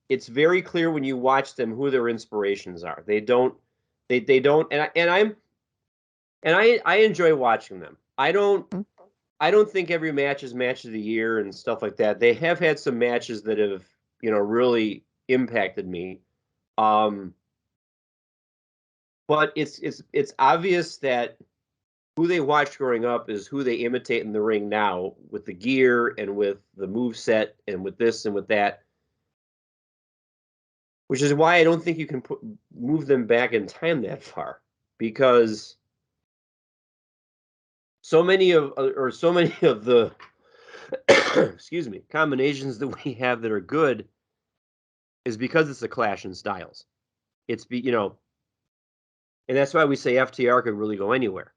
it's very clear when you watch them who their inspirations are. They don't and I enjoy watching them. I don't think every match is match of the year and stuff like that. They have had some matches that have, really impacted me. But it's obvious that who they watched growing up is who they imitate in the ring now with the gear and with the move set and with this and with that. Which is why I don't think you can move them back in time that far, because so many of the excuse me, combinations that we have that are good is because it's a clash in styles. And that's why we say FTR could really go anywhere,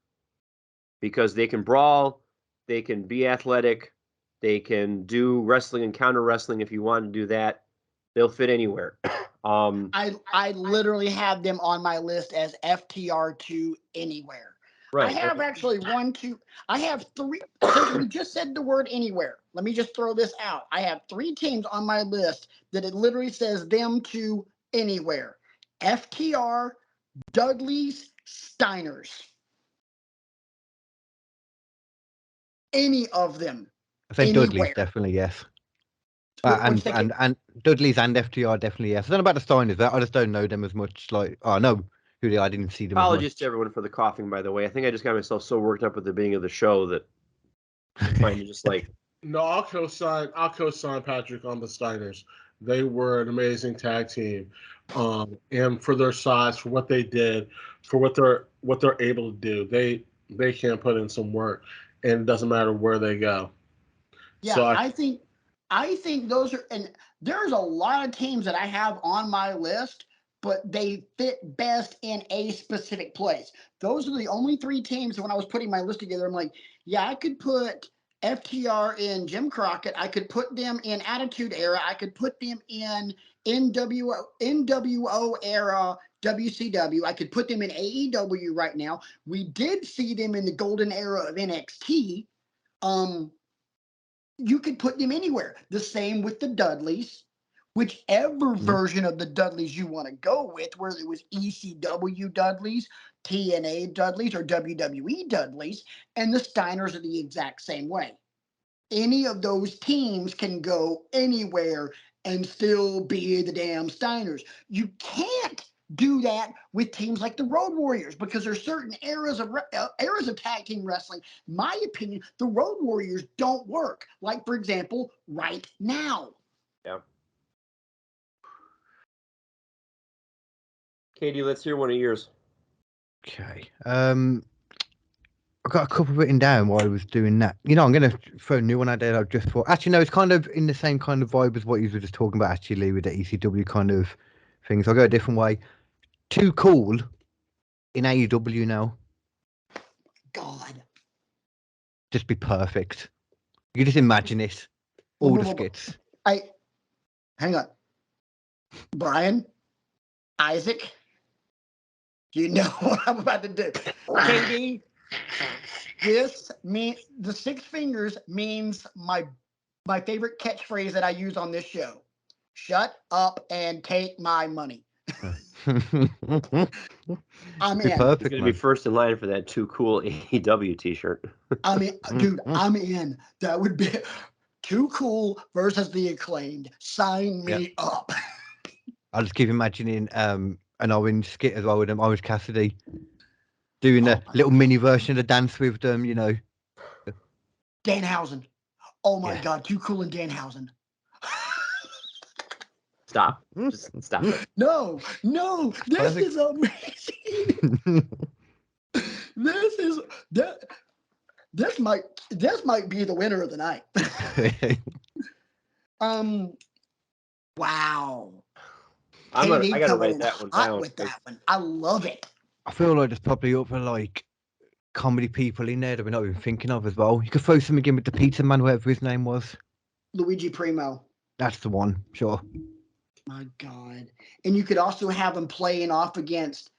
because they can brawl, they can be athletic, they can do wrestling and counter wrestling. If you want to do that, they'll fit anywhere. I literally have them on my list as FTR to anywhere. Right. I have actually I have three. Since we just said the word anywhere, let me just throw this out. I have 3 teams on my list that it literally says them to anywhere. FTR, Dudley's, Steiners. Any of them. I say Dudley's Anywhere. definitely yes. What'd you think? And Dudley's and FTR definitely yes. I don't know about the Steiners. I just don't know them as much. Like, I know who they are. I didn't see them. Apologies as to everyone for the coughing, by the way. I think I just got myself so worked up at the beginning of the show that I'm trying to just like. No, I'll co-sign Patrick on the Steiners. They were an amazing tag team, and for their size, for what they did, for what they're able to do, they can put in some work, and it doesn't matter where they go. Yeah, So I think those are, and there's a lot of teams that I have on my list, but they fit best in a specific place. Those are the only 3 teams that when I was putting my list together, I'm like, yeah, I could put FTR in Jim Crockett. I could put them in Attitude Era. I could put them in NWO era WCW. I could put them in AEW right now. We did see them in the golden era of NXT. You could put them anywhere. The same with the Dudleys. Whichever version of the Dudleys you want to go with, whether it was ECW Dudleys, TNA Dudleys, or WWE Dudleys, and the Steiners are the exact same way. any of those teams can go anywhere and still be the damn Steiners. You can't do that with teams like the Road Warriors because there's certain eras of tag team wrestling. My opinion, the Road Warriors don't work. Like for example, right now. Yeah. Katie, let's hear one of yours. Okay. I got a couple written down while I was doing that. You know, I'm going to throw a new one out there. I've just thought. Actually, no, it's kind of in the same kind of vibe as what you were just talking about, actually, with the ECW kind of things. I'll go a different way. Too Cool in AEW now. God. Just be perfect. You just imagine it. All the skits. Hang on. Brian, Isaac, you know what I'm about to do. Katie. This means the six fingers means my favorite catchphrase that I use on this show. Shut up and take my money. I'm be in. perfect, You're going to man. be first in line for that Too Cool AEW t-shirt. I mean, dude, I'm in. That would be Too Cool versus the Acclaimed. Sign me up. I'll just keep imagining an Orange skit as well with them, Orange Cassidy, doing a little mini version of the dance with them, you know. Danhausen. Oh my Yeah. God, Too Cool and Danhausen. Stop. Just stop. No, this Perfect. is amazing. This might be the winner of the night. Wow. I KD gotta coming write in that one hot down. with that one. I love it. I feel like there's probably other like comedy people in there that we're not even thinking of as well. You could throw something in with the pizza man, whatever his name was. Luigi Primo. That's the one, sure. My God. And you could also have them playing off against,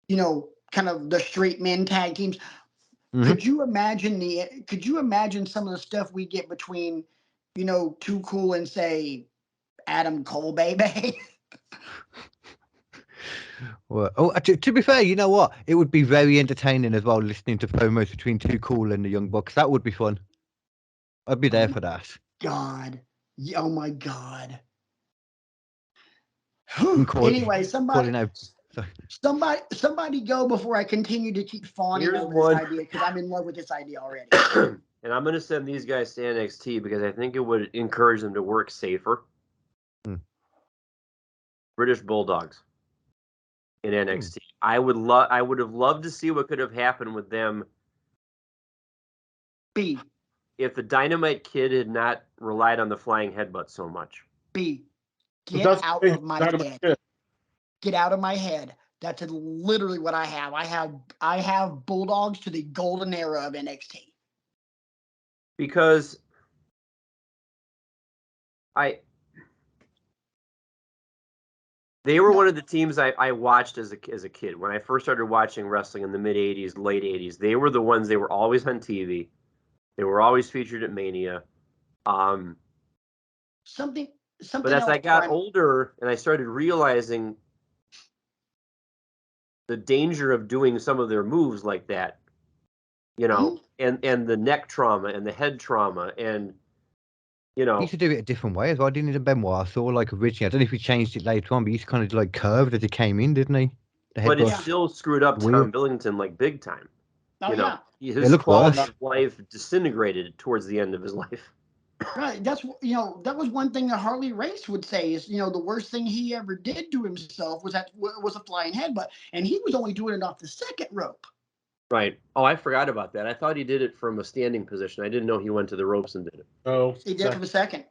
you know, kind of the straight men tag teams. Mhm. Could you imagine some of the stuff we get between, you know, Too Cool and say Adam Cole, baby? Well, to be fair, you know what? It would be very entertaining as well listening to promos between Too Cool and the Young Bucks. That would be fun. I'd be there for that. God. Oh my God. And Anyway, calling out. Sorry. somebody go before I continue to keep fawning Here's over one. this idea because I'm in love with this idea already. And I'm going to send these guys to NXT because I think it would encourage them to work safer. British Bulldogs in NXT. I would have loved to see what could have happened with them if the Dynamite Kid had not relied on the flying headbutt so much. Get out of my head. Get out of my head. That's literally what I have. I have Bulldogs to the golden era of NXT. Because they were one of the teams I watched as a kid. When I first started watching wrestling in the mid 80s, late 80s, they were the ones, they were always on TV. They were always featured at Mania. Something but as I got older and I started realizing the danger of doing some of their moves like that, you know, and the neck trauma and the head trauma, and you know, He used to do it a different way as well, didn't he? The Benoit, I saw like originally. I don't know if he changed it later on, but he used to kind of like curved as he came in, didn't he? But it still screwed up Tom Billington like big time. You know, his quality of life disintegrated towards the end of his life. Right. That's, you know, that was one thing that Harley Race would say is, you know, the worst thing he ever did to himself was a flying headbutt, and he was only doing it off the second rope. Right. Oh, I forgot about that. I thought he did it from a standing position. I didn't know he went to the ropes and did it. Oh, he did it from a second.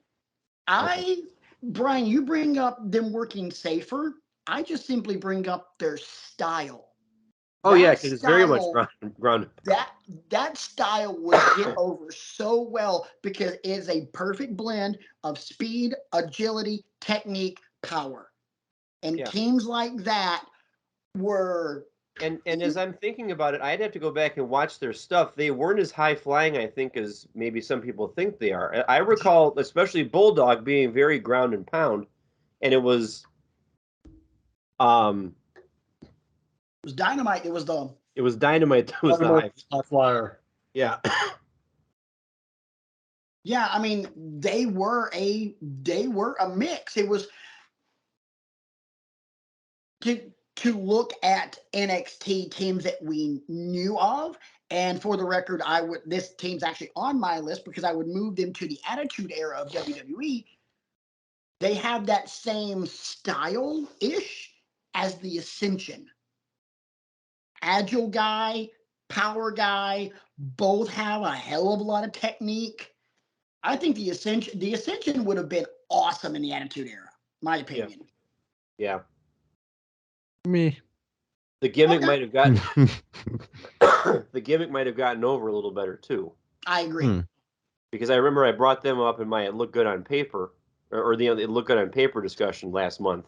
Brian, you bring up them working safer. I just simply bring up their style. Oh, yeah, because it's very much ground. That style would get over so well because it is a perfect blend of speed, agility, technique, power. And teams like that were... And as I'm thinking about it, I'd have to go back and watch their stuff. They weren't as high flying, I think, as maybe some people think they are. I recall, especially Bulldog, being very ground and pound, and it was Dynamite. It was Dynamite that was the high flyer. Yeah. Yeah, I mean, they were a mix. It was to look at NXT teams that we knew of. And for the record, this team's actually on my list because I would move them to the Attitude Era of WWE. They have that same style-ish as the Ascension. Agile guy, power guy, both have a hell of a lot of technique. I think the Ascension would have been awesome in the Attitude Era, my opinion. Yeah. Me. The gimmick Okay. might have gotten the gimmick might have gotten over a little better too. I agree. Because I remember I brought them up in my "It Looked Good on Paper" or the "It Looked Good on Paper" discussion last month.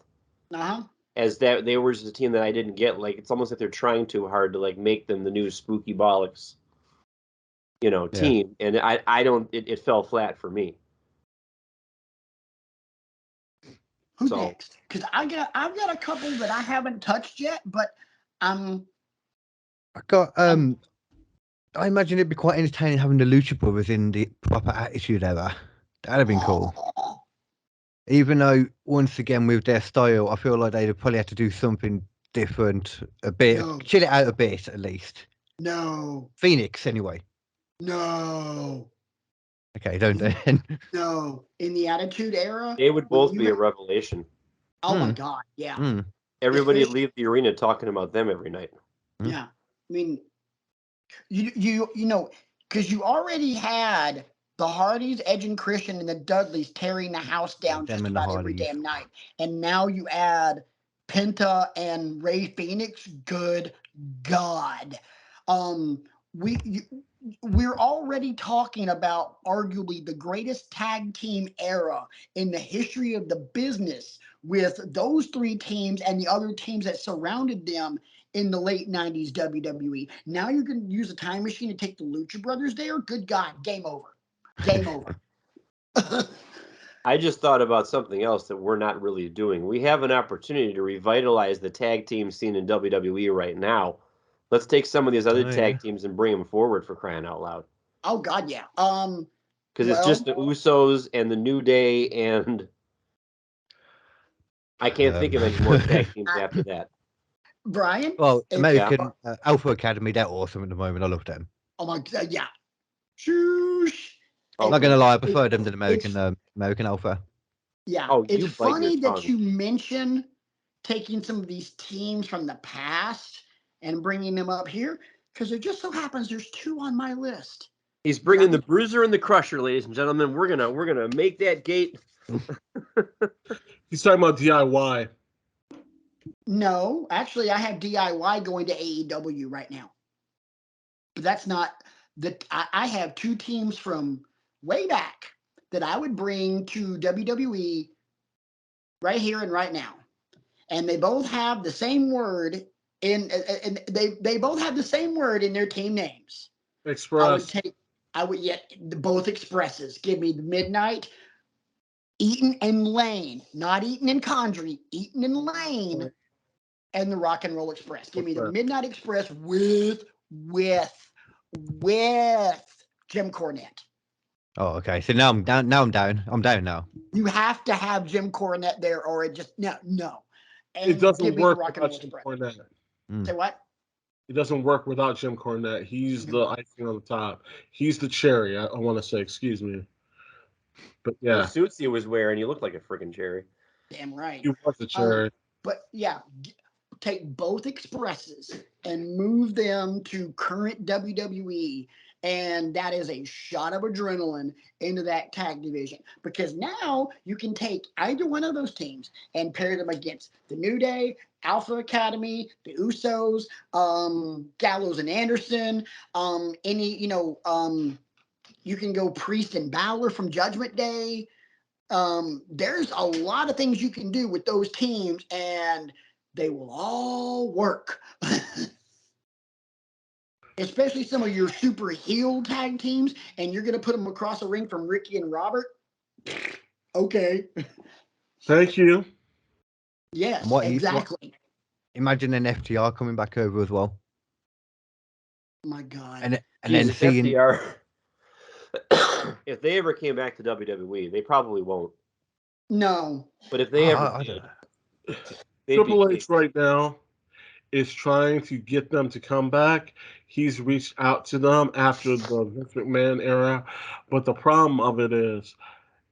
As that they were just a team that I didn't get. Like, it's almost like they're trying too hard to like make them the new Spooky Bollocks, team. And I don't. It fell flat for me. Who's next? Because I've got a couple that I haven't touched yet, but I got I imagine it'd be quite entertaining having the Lucha Brothers in the proper Attitude Era. That'd have been cool. Even though, once again, with their style, I feel like they'd probably have to do something different, a bit, chill it out a bit at least. No. Phoenix, anyway. No. Okay, don't then. No. In the Attitude Era, they would both be a revelation. Oh my God, yeah. Everybody would leave the arena talking about them every night. Yeah, I mean, you know, because you already had the Hardys, Edge and Christian, and the Dudleys tearing the house down just about every damn night, and now you add Penta and Ray Phoenix. Good God, we're already talking about arguably the greatest tag team era in the history of the business, with those three teams and the other teams that surrounded them in the late 90s WWE. Now you're going to use a time machine to take the Lucha Brothers there? Good God, game over. Game over. I just thought about something else that we're not really doing. We have an opportunity to revitalize the tag team scene in WWE right now. Let's take some of these other tag teams and bring them forward, for crying out loud. Oh God, yeah. Because it's just the Usos and the New Day, and I can't think of any more tag teams after that. Brian? Well, American Alpha Academy, they're awesome at the moment. I love them. Oh my God, yeah. Shoosh. I'm not gonna lie, I prefer them than American Alpha. Yeah, it's funny that you mention taking some of these teams from the past and bringing them up here, because it just so happens there's two on my list. He's bringing the Bruiser and the Crusher, ladies and gentlemen. We're gonna make that gate. He's talking about DIY. No, actually, I have DIY going to AEW right now. But that's not I have two teams from way back that I would bring to WWE right here and right now, and they both have the same word in, and they both have the same word in their team names. Express. Both Expresses. Give me the Midnight, Eaton and Lane, not Eaton and Condrey, Eaton and Lane, and the Rock and Roll Express. Give me the Midnight Express with Jim Cornette. Oh, okay. So now I'm down. I'm down now. You have to have Jim Cornette there, or it just no. And it doesn't work without Jim Cornette. Say what? It doesn't work without Jim Cornette. He's the icing on the top. He's the cherry. I want to say, excuse me. But yeah, the suits he was wearing, he looked like a freaking cherry. Damn right. He was a cherry. But yeah, take both Expresses and move them to current WWE, and that is a shot of adrenaline into that tag division, because now you can take either one of those teams and pair them against the New Day, Alpha Academy, the Usos, Gallows and Anderson, you can go Priest and Balor from Judgment Day. There's a lot of things you can do with those teams, and they will all work. Especially some of your super heel tag teams, and you're going to put them across the ring from Ricky and Robert. Okay. Thank you. Yes, exactly. Imagine an FTR coming back over as well. My God. And then seeing FTR. if they ever came back to WWE, they probably won't. No. But if they ever I did, don't know. they'd Triple be H right now is trying to get them to come back. He's reached out to them after the Vince McMahon era. But the problem of it is,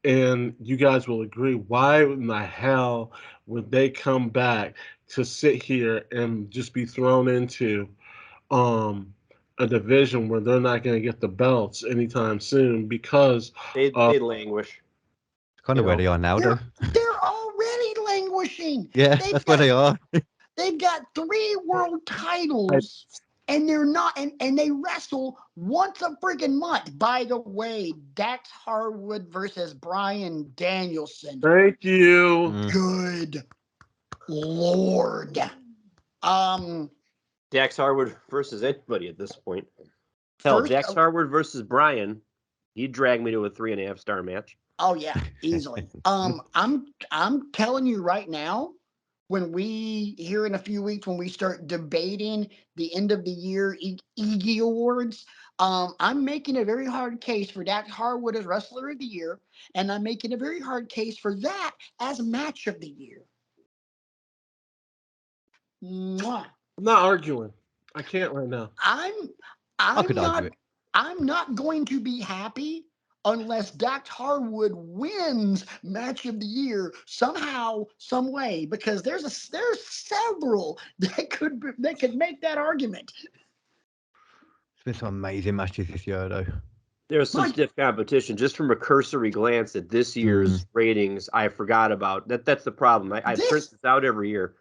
and you guys will agree, why in the hell would they come back to sit here and just be thrown into a division where they're not going to get the belts anytime soon because they'd languish. It's kind of where they are now, though. They're already languishing. Yeah, They've that's where they are. They've got 3 world titles, and they're not, and they wrestle once a freaking month. By the way, Dax Harwood versus Bryan Danielson. thank you. Good Lord. Dax Harwood versus anybody at this point. Hell, First, Dax Harwood versus Bryan, he'd drag me to a 3.5-star match. oh yeah, easily. I'm telling you right now, when we here in a few weeks, when we start debating the end of the year Iggy Awards, I'm making a very hard case for Dax Harwood as Wrestler of the Year, and I'm making a very hard case for that as Match of the Year. Mwah. I'm not arguing. I can't right now. I'm could argue it. I'm not going to be happy unless Dax Harwood wins Match of the Year somehow, some way, because there's several that could make that argument. It's been some amazing matches this year, though. There's some stiff competition. Just from a cursory glance at this year's ratings, I forgot about that. That's the problem. I print this out every year.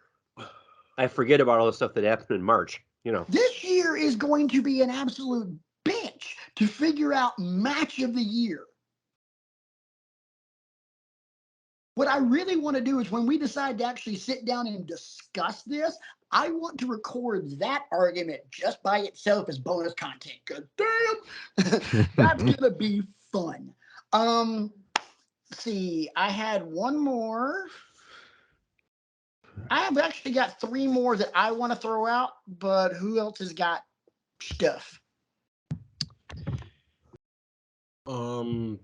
I forget about all the stuff that happened in March. This year is going to be an absolute bitch to figure out Match of the Year. What I really want to do is when we decide to actually sit down and discuss this, I want to record that argument just by itself as bonus content. Because damn, that's gonna be fun. Let's see, I had one more. I have actually got 3 more that I want to throw out, but who else has got stuff? I don't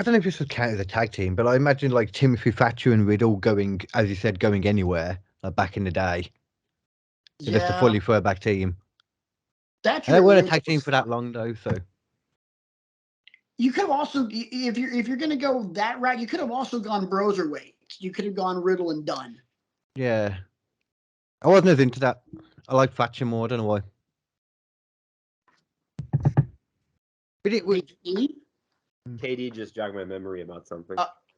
know if this would count as a tag team, but I imagine like Timothy Thatcher and Riddle going, as you said, going anywhere back in the day. So just a fully throwback team. And they weren't a tag team for that long, though. So you could have also, if you're going to go that route, you could have also gone Broserweight. You could have gone Riddle and Dunn. Yeah, I wasn't as into that. I like Thatcher more. I don't know why. But it was. KD just jogged my memory about something.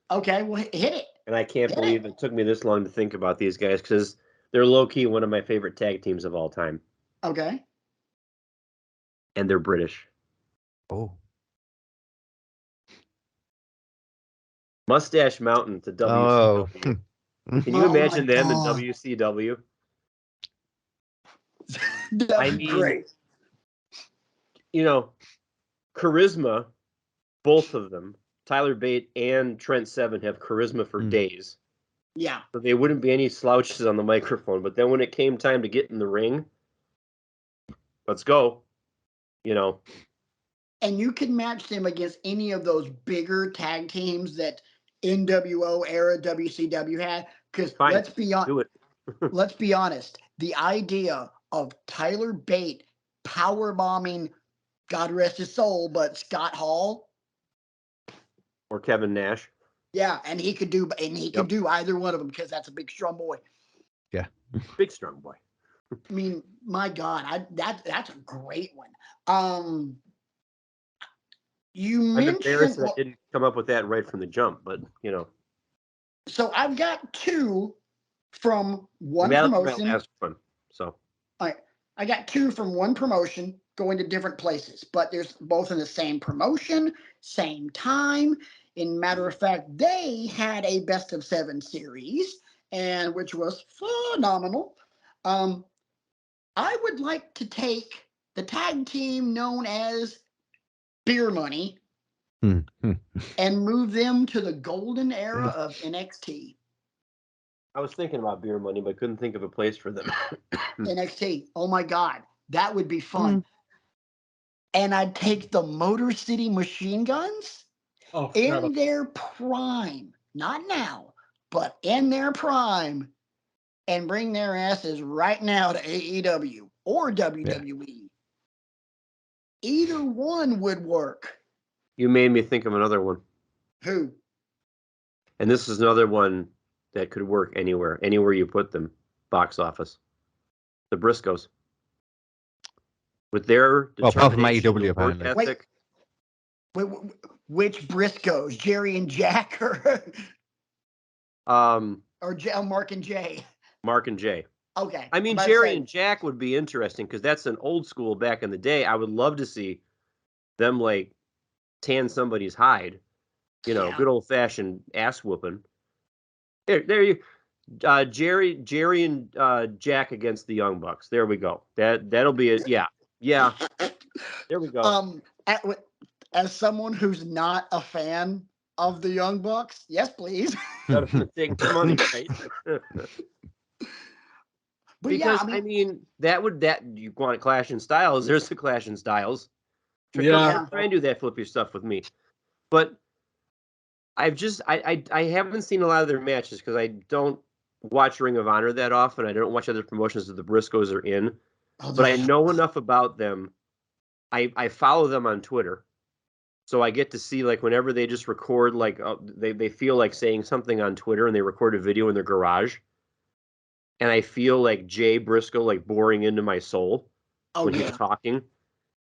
Okay, well, hit it. And I can't believe it took me this long to think about these guys because they're low-key one of my favorite tag teams of all time. Okay. And they're British. Oh. Mustache Mountain to WCW. Oh. Can you imagine them in WCW? I mean, great. Charisma, both of them, Tyler Bate and Trent Seven, have charisma for days. Yeah. So they wouldn't be any slouches on the microphone. But then when it came time to get in the ring, let's go. And you can match them against any of those bigger tag teams that NWO era WCW had. Because let's be honest, the idea of Tyler Bate power bombing, God rest his soul, but Scott Hall or Kevin Nash. Yeah, and he could do either one of them because that's a big strong boy. Yeah, big strong boy. I mean, my God, that's a great one. You I'm mentioned embarrassed that I didn't come up with that right from the jump, but So I've got 2 from one promotion. Last one, so. All right, I got 2 from one promotion going to different places, but there's both in the same promotion, same time. In matter of fact, they had a best of 7 series, and which was phenomenal. I would like to take the tag team known as Beer Money and move them to the golden era of NXT. I was thinking about Beer Money, but couldn't think of a place for them. NXT. Oh my God. That would be fun. And I'd take the Motor City Machine Guns Oh, in their prime, not now, but in their prime, and bring their asses right now to AEW or WWE. Either one would work. You made me think of another one. Who? And this is another one that could work anywhere you put them. Box office. The Briscoes. With their Well, apart from determination, AEW, work apparently. ethic. Which Briscoes? Jerry and Jack or Mark and Jay? Mark and Jay. Okay. I mean, I'm about to Jerry say, and Jack would be interesting because that's an old school back in the day. I would love to see them like tan somebody's hide. You know, Yeah. good old fashioned ass whooping. There you Jerry and Jack against the Young Bucks. There we go. That'll be it. Yeah. There we go. As someone who's not a fan of the Young Bucks, yes, please. Gotta take the money, right? But Because yeah, I mean, that you want a Clash in Styles? There's the Clash in Styles. Yeah. Try and do that flippy stuff with me. But I've just I haven't seen a lot of their matches because I don't watch Ring of Honor that often. I don't watch other promotions that the Briscoes are in. But I know enough about them. I follow them on Twitter. So I get to see like whenever they just record like they feel like saying something on Twitter and they record a video in their garage. And I feel like Jay Briscoe like boring into my soul when he's talking.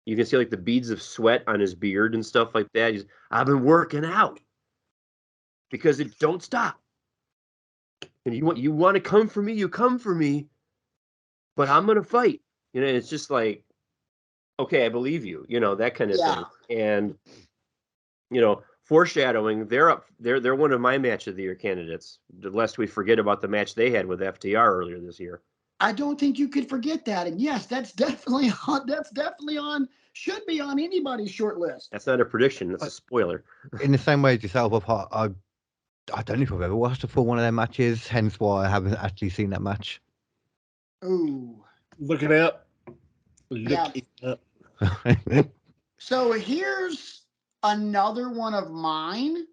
You can see like the beads of sweat on his beard and stuff like that. I've been working out because it don't stop. And you want to come for me, you come for me, but I'm gonna fight. You know, it's just like, okay, I believe you. You know, that kind of thing. And you know, foreshadowing, they're one of my match of the year candidates. Lest we forget about the match they had with FTR earlier this year. I don't think you could forget that. And yes, that's definitely on, should be on anybody's short list. That's not a prediction, that's a spoiler. In the same way as yourself, I don't know if I've ever watched a full one of their matches, hence why I haven't actually seen that match. Ooh. Look it up. So here's another one of mine.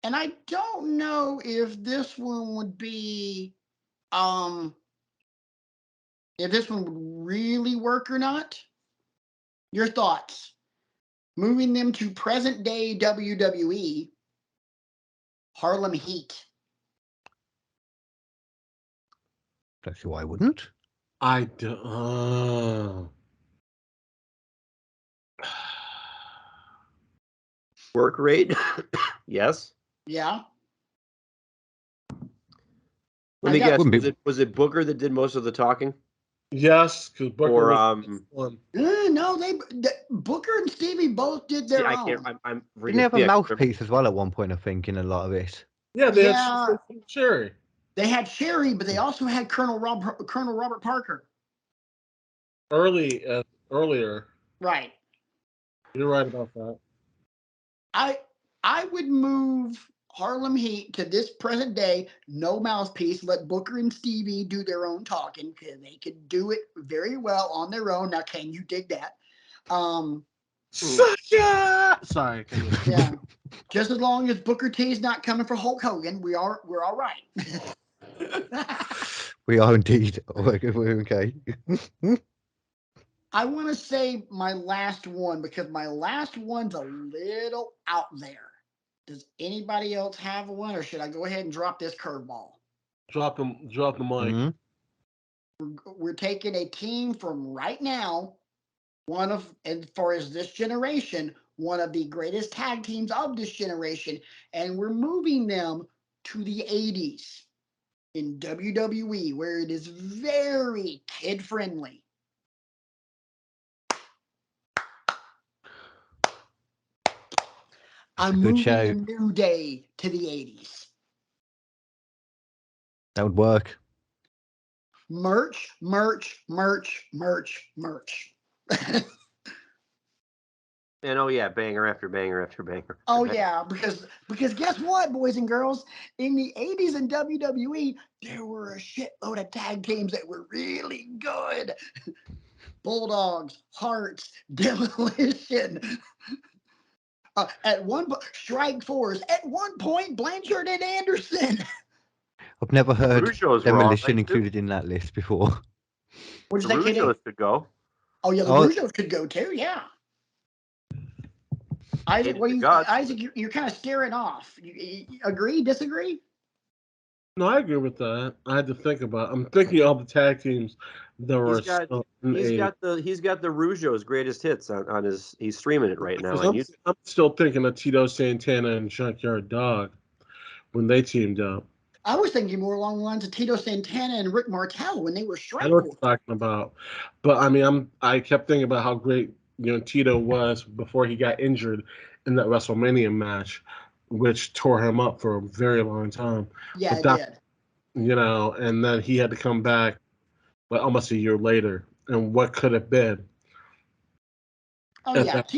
And I don't know if this one would be if this one would really work or not. Your thoughts? Moving them to present day WWE, Harlem Heat. Don't see why I wouldn't. I do. Work rate? Yes. Yeah. Let me I got- guess. Was it Booker that did most of the talking? Yes, because Booker Or was one. No, Booker and Stevie both did their I own. can't. I'm Didn't they have a mouthpiece as well at one point, I think, in a lot of it? Yeah, they Yeah. had Sherry. They had Sherry, but they also had Colonel Robert Parker. Earlier. Right. You're right about that. I would move Harlem Heat to this present day, no mouthpiece. Let Booker and Stevie do their own talking because they could do it very well on their own. Now, can you dig that? Sucker! Sorry. Yeah. Just as long as Booker T is not coming for Hulk Hogan, we're all right. We are indeed. We're okay. I want to say my last one because my last one's a little out there. Does anybody else have one, or should I go ahead and drop this curveball? Drop the mic. Mm-hmm. We're taking a team from right now, as far as this generation, one of the greatest tag teams of this generation, and we're moving them to the 80s in WWE, where it is very kid-friendly. I'm moving a New Day to the 80s. That would work. Merch. And oh yeah, banger after banger after banger. Oh yeah, because guess what, boys and girls? In the 80s in WWE, there were a shitload of tag teams that were really good. Bulldogs, Hearts, Demolition. Strike Force. At one point, Blanchard and Anderson. I've never heard Rougeau's were all Demolition right, too. included in that list before. What'd The you say, KD? Rougeaus could go. Oh yeah, the Oh. Rougeaus could go too. Yeah. Isaac, Hated what the you? gods. Isaac, you're kind of staring off. You agree? Disagree? No, I agree with that. I had to think about it. I'm thinking of the tag teams that were still in the He's 80s. got the Rougeau's greatest hits on his. He's streaming it right now on YouTube. I'm still thinking of Tito Santana and Junkyard Dog when they teamed up. I was thinking more along the lines of Tito Santana and Rick Martel when they were I Strike know what Force. you're talking about, but I mean, I kept thinking about how great Tito was before he got injured in that WrestleMania match, which tore him up for a very long time. Yeah, But it did. And then he had to come back, but almost a year later, and what could have been? Oh at yeah. that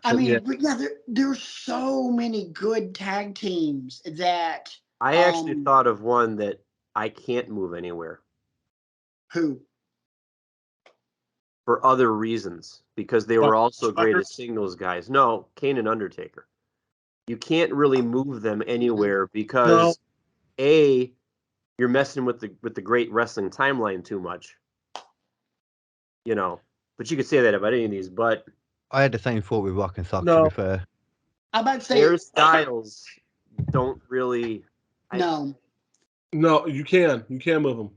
I So, mean, yeah. there's so many good tag teams that I actually thought of one that I can't move anywhere who for other reasons because they were also great as Suckers? singles guys. No, Kane and Undertaker. You can't really move them anywhere because A, you're messing with the great wrestling timeline too much. But you could say that about any of these, but I had the same thought with Rock and Sock, to No. be fair. I'm about to say their styles don't really. no. No, you can move them.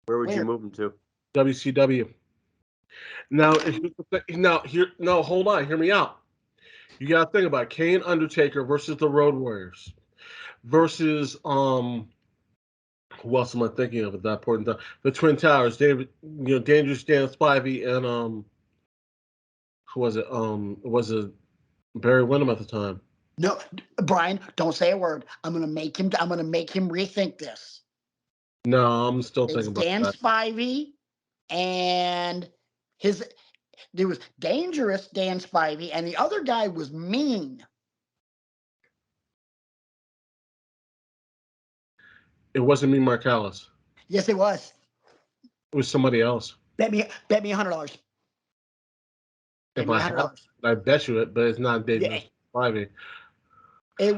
Where would Where? you move them to? WCW. Now, hold on, hear me out. You got to think about Kane Undertaker versus the Road Warriors versus who else am I thinking of at that point in time? The Twin Towers, Dangerous Dan Spivey and who was it? Was it Barry Windham at the time? No, Brian, don't say a word. I'm gonna make him rethink this. No, I'm still It's thinking about Dan that. Spivey and there was Dangerous Dan Spivey, and the other guy was Mean. It wasn't me, Marcellus. Yes, it was. It was somebody else. Bet me $100. Bet If me I had, $100. I bet you it, but it's not Dangerous Spivey. It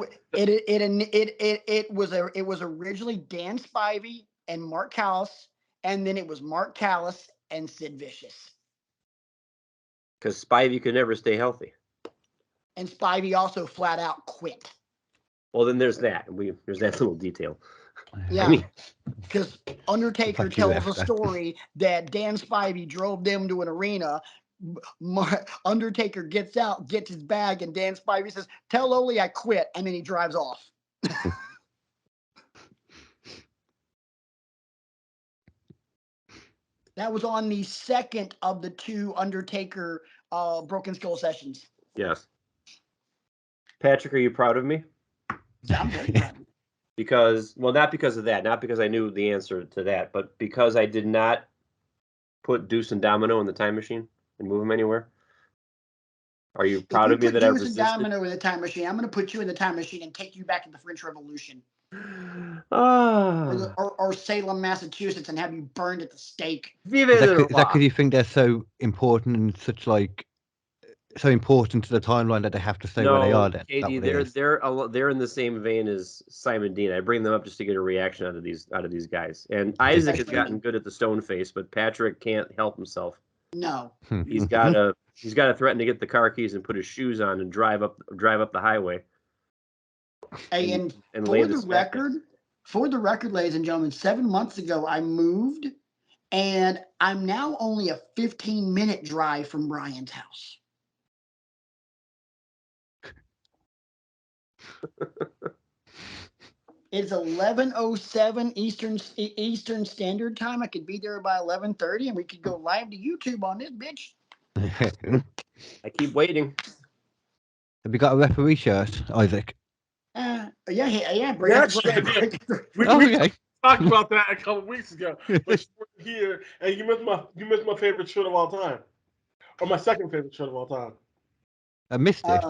was originally Dan Spivey and Mark Callis, and then it was Mark Callis and Sid Vicious. Because Spivey could never stay healthy. And Spivey also flat out quit. Well, then there's that. There's that little detail. Yeah, because Undertaker Fuck you, tells a Esther. story that Dan Spivey drove them to an arena. Undertaker gets out, gets his bag, and Dan Spivey says, "Tell Loli I quit," and then he drives off. That was on the second of the two Undertaker Broken Skull sessions. Yes. Patrick, are you proud of me? Yeah, I'm very proud. Not because of that, not because I knew the answer to that, but because I did not put Deuce and Domino in the time machine and move them anywhere. Are you proud of me that I Deuce and resisted? Domino in the time machine, I'm going to put you in the time machine and take you back to the French Revolution or Salem, Massachusetts, and have you burned at the stake. Is that because you think they're so important and so important to the timeline that they have to stay where they are? Then KD, they're in the same vein as Simon Dean. I bring them up just to get a reaction out of these guys. And Isaac has gotten good at the stone face, but Patrick can't help himself. No, he's got to threaten to get the car keys and put his shoes on and drive up the highway. And for the record, ladies and gentlemen, 7 months ago I moved, and I'm now only a 15-minute drive from Brian's house. It's 11:07 Eastern Standard Time. I could be there by 11:30, and we could go live to YouTube on this bitch. I keep waiting. Have you got a referee shirt, Isaac? Yeah. We talked about that a couple weeks ago, but you weren't here, and you missed my favorite shirt of all time, or my second favorite shirt of all time. I missed it.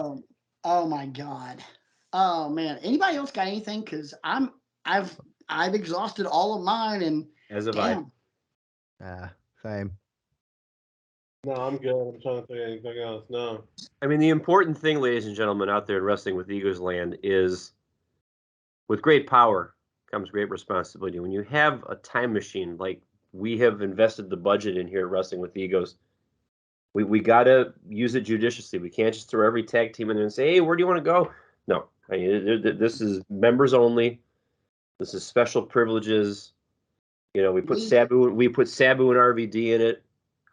Oh my god. Oh man. Anybody else got anything? Because I've exhausted all of mine, and as of damn. Same. No, I'm good. I'm trying to think of anything else. No. I mean, the important thing, ladies and gentlemen, out there in Wrestling with Egos land is with great power comes great responsibility. When you have a time machine, like we have invested the budget in here at Wrestling with Egos, we got to use it judiciously. We can't just throw every tag team in there and say, hey, where do you want to go? No. I mean, this is members only. This is special privileges. You know, we put Sabu and RVD in it.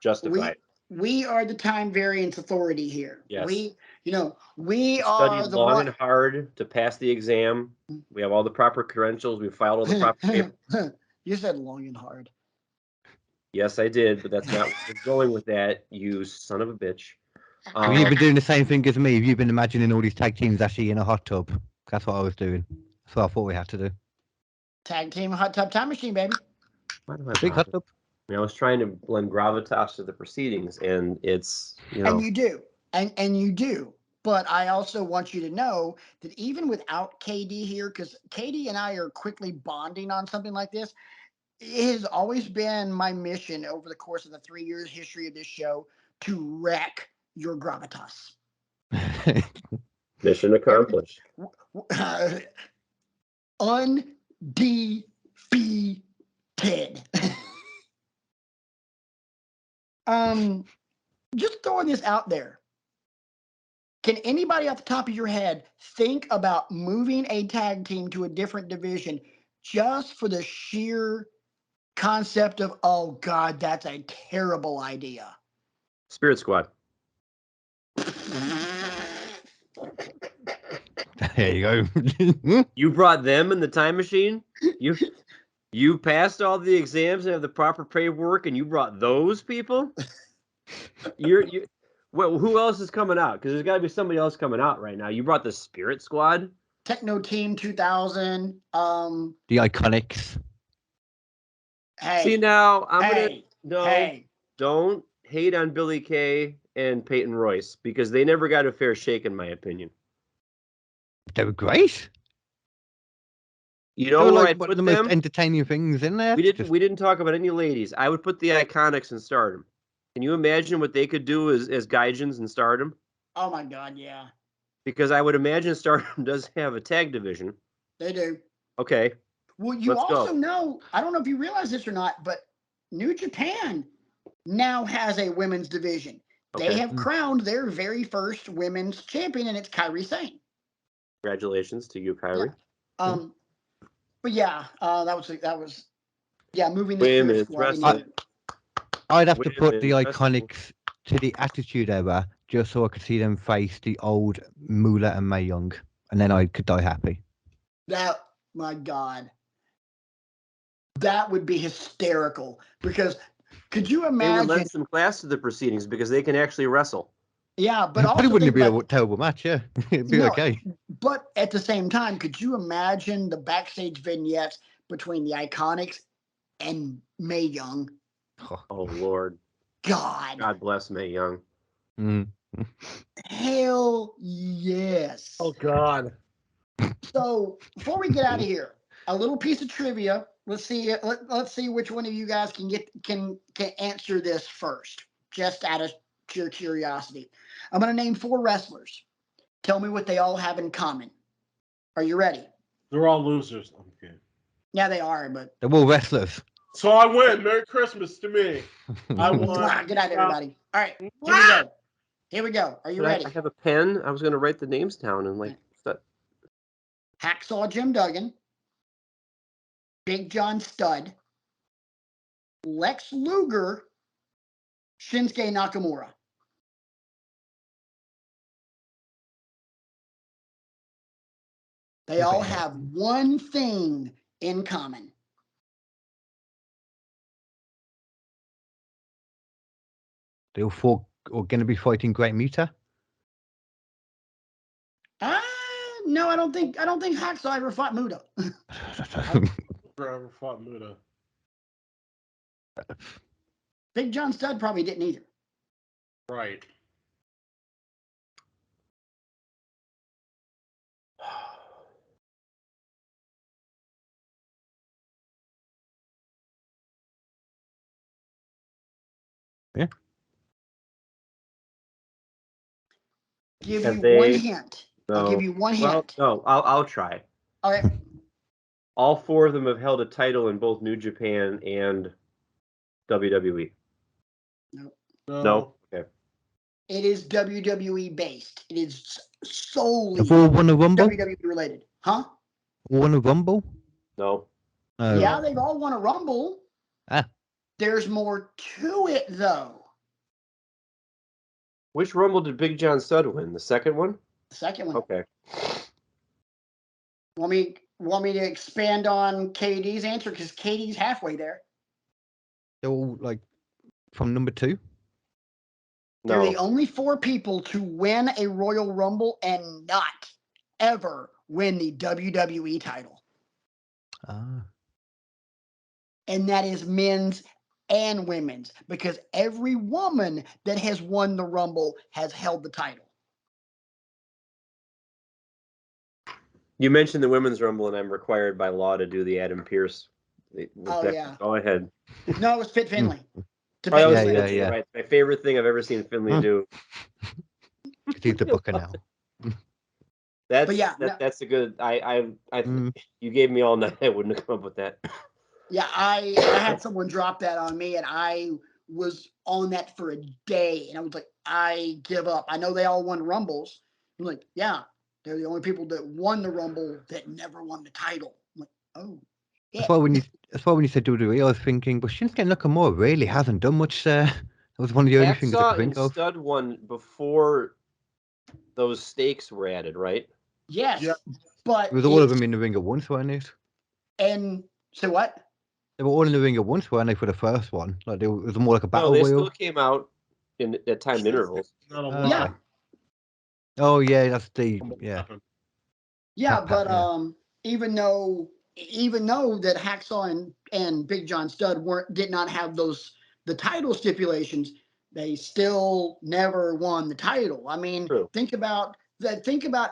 Justified. We are the time variance authority here. Yes. We We are studied the long one. and hard to pass the exam. We have all the proper credentials. We filed all the proper papers. You said long and hard. Yes, I did, but that's not where we're going with that, you son of a bitch. Have you been doing the same thing as me? Have you been imagining all these tag teams actually in a hot tub? That's what I was doing. That's what I thought we had to do. Tag team hot tub time machine, baby. Why do I Big hot bother? tub. I mean, I was trying to blend gravitas to the proceedings, and it's, you know. And you do. And you do. But I also want you to know that even without KD here, because KD and I are quickly bonding on something like this, it has always been my mission over the course of the 3 years history of this show to wreck your gravitas. Mission accomplished. Undefeated. Just throwing this out there. Can anybody off the top of your head think about moving a tag team to a different division just for the sheer concept of, oh God, that's a terrible idea? Spirit Squad. There you go. You brought them in the time machine? You passed all the exams and have the proper paperwork, and you brought those people? Well, who else is coming out? Because there's got to be somebody else coming out right now. You brought the Spirit Squad? Techno Team 2000. The Iconics. Hey. See, now I'm hey, don't hate on Billy Kay and Peyton Royce, because they never got a fair shake, in my opinion. They were great. You They know were where like I'd one put of the most them? entertaining things in there. We didn't talk about any ladies. I would put the Iconics in Stardom. Can you imagine what they could do as Gaijins in Stardom? Oh my God, yeah. Because I would imagine Stardom does have a tag division. They do. Okay. Well, you Let's also go. know, I don't know if you realize this or not, but New Japan now has a women's division. They Okay. have crowned their very first women's champion, and it's Kairi Sane. Congratulations to you, Kyrie. But yeah, that was moving the Spirit Women's Squad. wrestling. I'd have to put the Women's wrestling. Iconics to the Attitude Era just so I could see them face the old Moolah and Mae Young, and then I could die happy. That, my God, that would be hysterical. Because could you They would imagine? lend some class to the proceedings because they can actually wrestle. Yeah, but But also it wouldn't think be about, a terrible match, yeah. It'd be No. okay. But at the same time, could you imagine the backstage vignettes between the Iconics and Mae Young? Oh, Lord. God bless Mae Young. Mm. Hell yes. Oh God. So before we get out of here, a little piece of trivia. Let's see. Let's see which one of you guys can answer this first, just out of pure curiosity. I'm going to name 4 wrestlers. Tell me what they all have in common. Are you ready? They're all losers. I'm kidding. Yeah, they are, but They're all wrestlers. So I win. Merry Christmas to me. I won. good night, everybody. All right, here we go. Here we go. Are you ready? I have a pen. I was going to write the names down and like that. Hacksaw Jim Duggan, Big John Studd, Lex Luger, Shinsuke Nakamura. They all have one thing in common. They all four are going to be fighting Great Muta. No, I don't think Hacksaw ever fought Muta. Forever fought Muda. Big John Studd probably didn't either. Right. Yeah. give Have you they- one hint. I'll No. give you one Well, hint. no, I'll try. All right. All four of them have held a title in both New Japan and WWE. No? Okay. It is WWE based. It is solely Have all won a Rumble? WWE related. Huh? Won a Rumble? No. Yeah, they've all won a Rumble. Ah. There's more to it, though. Which Rumble did Big John Studd win? The second one? The second one. Okay. Want me to expand on KD's answer? Because KD's halfway there. They're all like from number 2? They're the No. only 4 people to win a Royal Rumble and not ever win the WWE title. Ah. And that is men's and women's, because every woman that has won the Rumble has held the title. You mentioned the Women's Rumble, and I'm required by law to do the Adam Pearce. Oh, yeah. Go ahead. No, it was Fit Finley. To Oh, that Fit was Yeah, Finley. yeah, Finley, yeah. Right. My favorite thing I've ever seen Finley Hmm. do. He's the booker now. That's But yeah, that's a good. Mm. You gave me all night. I wouldn't have come up with that. Yeah, I had someone drop that on me, and I was on that for a day, and I was like, I give up. I know they all won Rumbles. I'm like, yeah, they're the only people that won the Rumble that never won the title. I'm like, oh, yeah. That's why when you said WWE, I was thinking, but Shinsuke Nakamura really hasn't done much there. That was one of the only things I Hacksaw could and think of. Stud won before those stakes were added, right? Yes, Yeah. but It was all of them in the ring at once, weren't it? And so what? They were all in the ring at once, weren't they, for the first one? Like it was more like a No, battle they royal. still came out at timed intervals. Not a Uh, lot. Yeah, Oh yeah, that's the yeah. Happened. yeah, Pat, but yeah. even though that Hacksaw and Big John Studd did not have the title stipulations, they still never won the title. I mean, True. think about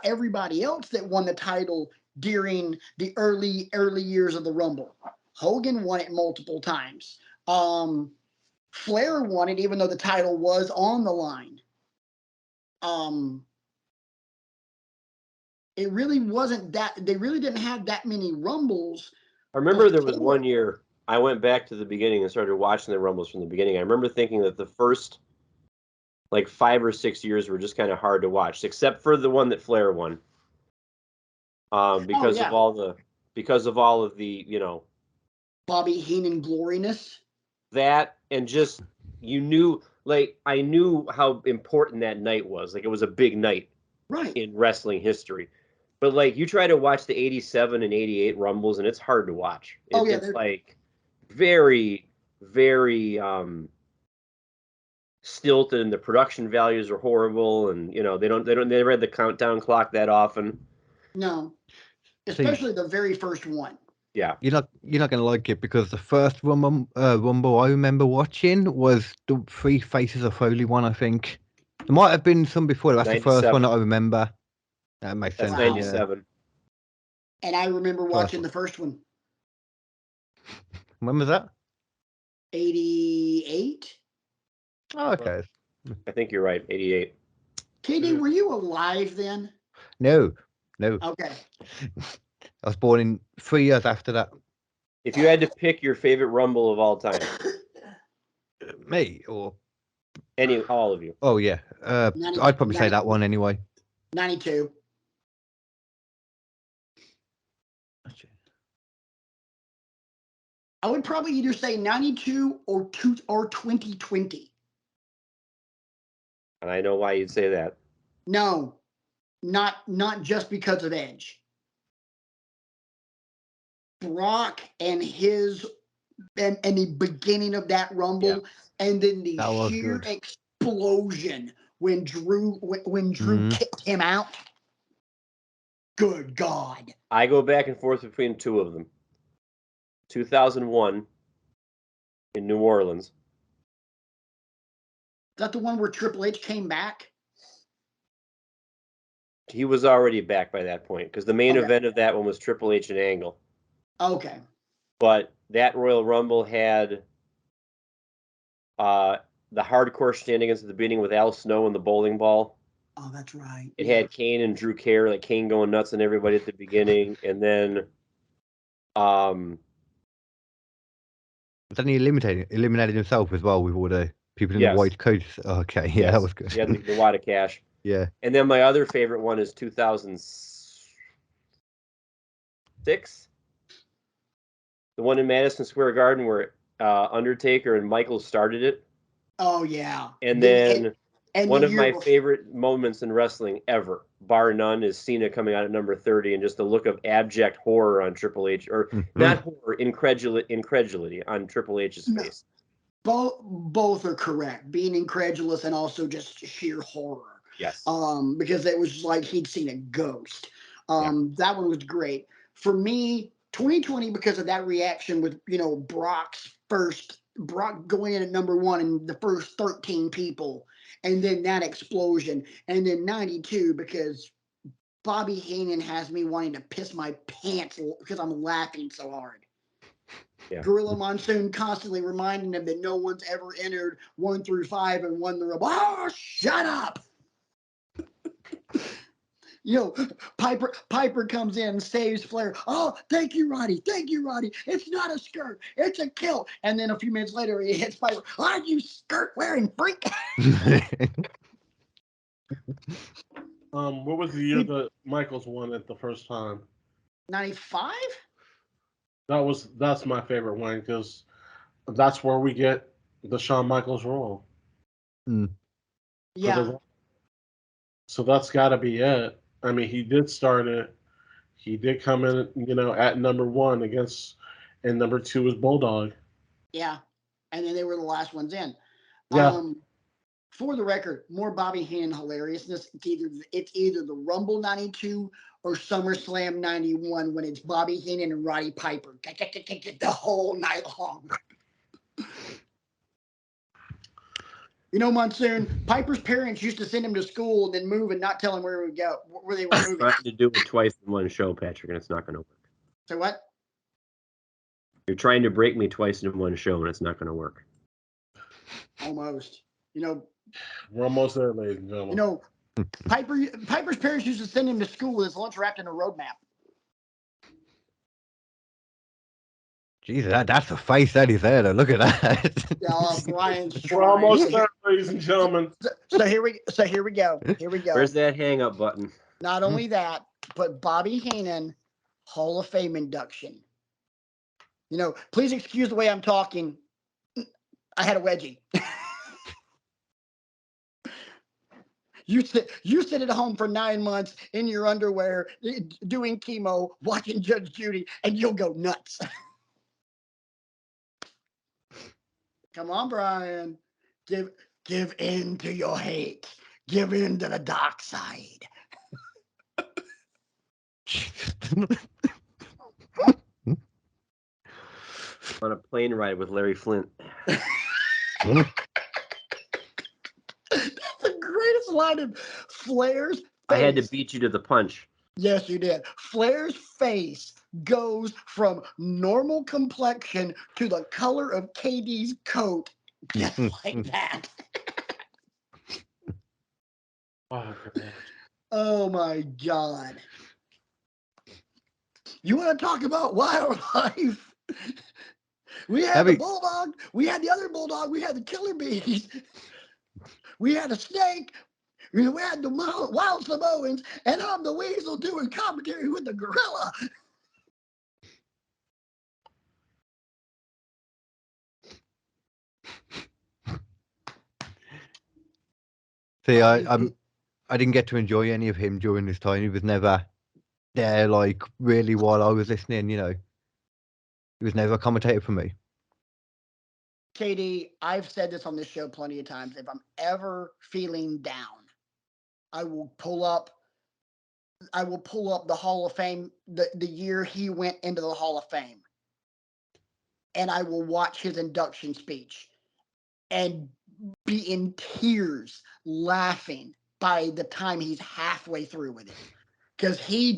everybody else that won the title during the early years of the Rumble. Hogan won it multiple times. Flair won it even though the title was on the line. It really wasn't that they really didn't have that many Rumbles. I remember there was Before. one year I went back to the beginning and started watching the Rumbles from the beginning. I remember thinking that the first like 5 or 6 years were just kind of hard to watch, except for the one that Flair won. Because yeah. of all of the, Bobby Heenan gloriness. that, and just I knew how important that night was. Like it was a big night Right. in wrestling history. But like you try to watch the 87 and 88 Rumbles and it's hard to watch. It's like very, very stilted, and the production values are horrible, and they never had the countdown clock that often. No. Especially the very first one. Yeah. You're not gonna like it because the first Rumble I remember watching was the Three Faces of Foley one. I think there might have been some before. That's the first 97. one that I remember. That makes That's sense. 97. And I remember watching the first one. When was that? 88. Oh, okay. I think you're right. 88. KD, were you alive then? No. Okay. I was born in 3 years after that. If you had to pick your favorite Rumble of all time, Me or all of you. oh yeah, I'd probably say that one anyway. 92. I would probably either say 92 or 2020. And I know why you'd say that. No, not just because of Edge. Brock and his and the beginning of that Rumble, and then the sheer explosion when Drew kicked him out. Good God. I go back and forth between two of them. 2001 in New Orleans. Is that the one where Triple H came back? He was already back by that point because the main event of that one was Triple H and Angle. Okay. But that Royal Rumble had the hardcore shenanigans at the beginning with Al Snow and the bowling ball. Oh, that's right. It Yeah. had Kane and Drew Carey, like Kane going nuts on everybody at the beginning, and then Then he eliminated himself as well with all the people in Yes. the white coats. Okay, yeah, yes, that was good. he had the wad of cash. Yeah. And then my other favorite one is 2006, the one in Madison Square Garden where Undertaker and Michael started it. Oh yeah. And then and one the of year my bef- favorite moments in wrestling ever, bar none, is Cena coming out at number 30 and just the look of abject horror on Triple H, or not horror, incredulity on Triple H's No. face. Both are correct. Being incredulous and also just sheer horror. Yes. Because it was like he'd seen a ghost. That one was great. For me, 2020, because of that reaction with, Brock going in at number 1 and the first 13 people, and then that explosion, and then 92 because Bobby Heenan has me wanting to piss my pants because I'm laughing so hard. Yeah. Gorilla Monsoon constantly reminding him that no one's ever entered 1 through 5 and won the Rumble. Oh, shut up! Piper comes in and saves Flair. Oh, thank you, Roddy. Thank you, Roddy. It's not a skirt. It's a kilt. And then a few minutes later, he hits Piper. Oh, you skirt-wearing freak! What was the year that Michaels won it the first time? 95? That's my favorite one because that's where we get the Shawn Michaels role. Yeah. So that's got to be it. I mean, he did start it. He did come in, at number 1 and number 2 was Bulldog. Yeah. And then they were the last ones in. Yeah. For the record, more Bobby Heenan hilariousness. It's either the Rumble 92 or SummerSlam 91 when it's Bobby Heenan and Roddy Piper the whole night long. Monsoon, Piper's parents used to send him to school and then move and not tell him where they were moving. Trying to do it twice in one show, Patrick, and it's not going to work. So what? You're trying to break me twice in one show, and it's not going to work. Almost. We're almost there, ladies and gentlemen. Piper's parents used to send him to school with his lunch wrapped in a road map. Jesus, that's a face that is there. Look at that. Yeah, Brian's We're almost there, ladies and gentlemen. So here we go. Here we go. Where's that hang up button? Not only that, but Bobby Heenan Hall of Fame induction. Please excuse the way I'm talking. I had a wedgie. You sit at home for 9 months in your underwear doing chemo, watching Judge Judy, and you'll go nuts. Come on, Brian. Give in to your hate. Give in to the dark side. On a plane ride with Larry Flint. That's the greatest line of Flair's face. I had to beat you to the punch. Yes, you did. Flair's face goes from normal complexion to the color of KD's coat, just like that. Oh my God. You want to talk about wildlife? We had the bulldog. We had the other bulldog. We had the killer bees. We had a snake. We had the wild Samoans. And I'm the weasel doing commentary with the gorilla. See, I didn't get to enjoy any of him during this time. He was never there, like, really, while I was listening, He was never a commentator for me. KD, I've said this on this show plenty of times. If I'm ever feeling down, I will pull up the Hall of Fame, the year he went into the Hall of Fame. And I will watch his induction speech and be in tears laughing by the time he's halfway through with it. Because he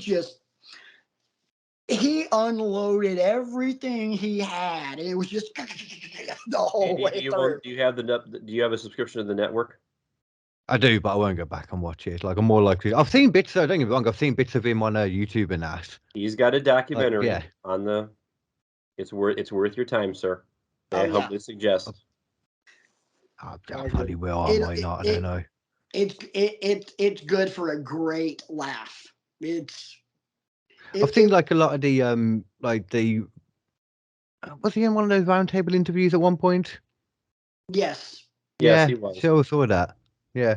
unloaded everything he had, and it was just the whole way through. Do you have a subscription to the network? I do, but I won't go back and watch it. Like, I'm more likely. I've seen bits. Don't get me wrong. I've seen bits of him on YouTube and that. He's got a documentary yeah. on the. It's worth your time, sir. I Oh, yeah. humbly suggest. I probably will. I might not. I don't know. It's good for a great laugh. I've seen like a lot of the was he in one of those roundtable interviews at one point? Yes. Yes, Yeah, he was. Sure saw that. Yeah.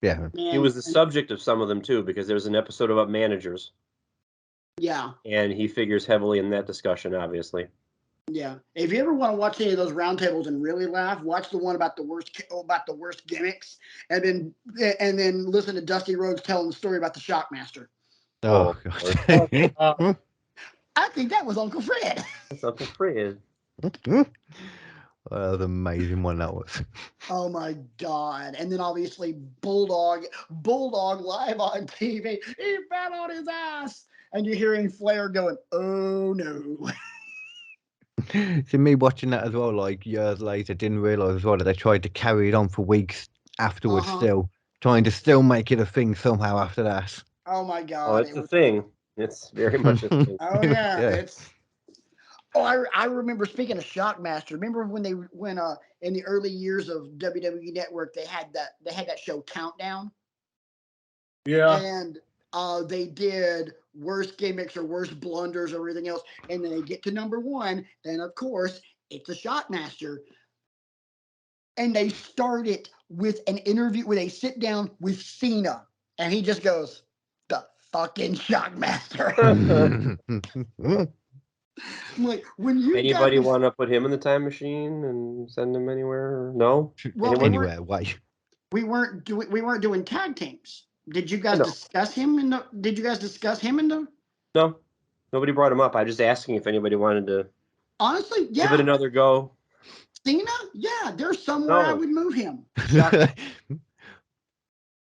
Yeah. He was the subject of some of them too, because there was an episode about managers. Yeah. And he figures heavily in that discussion, obviously. Yeah. If you ever want to watch any of those roundtables and really laugh, watch the one about the worst gimmicks, and then listen to Dusty Rhodes telling the story about the Shockmaster. Oh, God. I think that was Uncle Fred. That's Uncle Fred. That was an amazing one that was. Oh my God. And then obviously Bulldog live on TV. He fell on his ass. And you're hearing Flair going, oh no. See, me watching that as well, like years later, didn't realise as well that they tried to carry it on for weeks afterwards, still trying to still make it a thing somehow after that. Oh my God. Oh, it's a thing. It's very much a thing. Oh yeah. I remember, speaking of Shockmaster, remember when in the early years of WWE Network they had that show Countdown? Yeah. And they did worst gimmicks or worst blunders or everything else, and then they get to number one, and of course it's a Shockmaster. And they start it with an interview where they sit down with Cena, and he just goes, "The fucking Shockmaster." I'm like, when you anybody want to put him in the time machine and send him anywhere? No. Well, anywhere. Why? We weren't doing tag teams. Did you guys discuss him in the? Did you guys discuss him in the? No, nobody brought him up. I was just asking if anybody wanted to. Honestly, yeah. Give it another go. Cena, yeah. There's somewhere I would move him.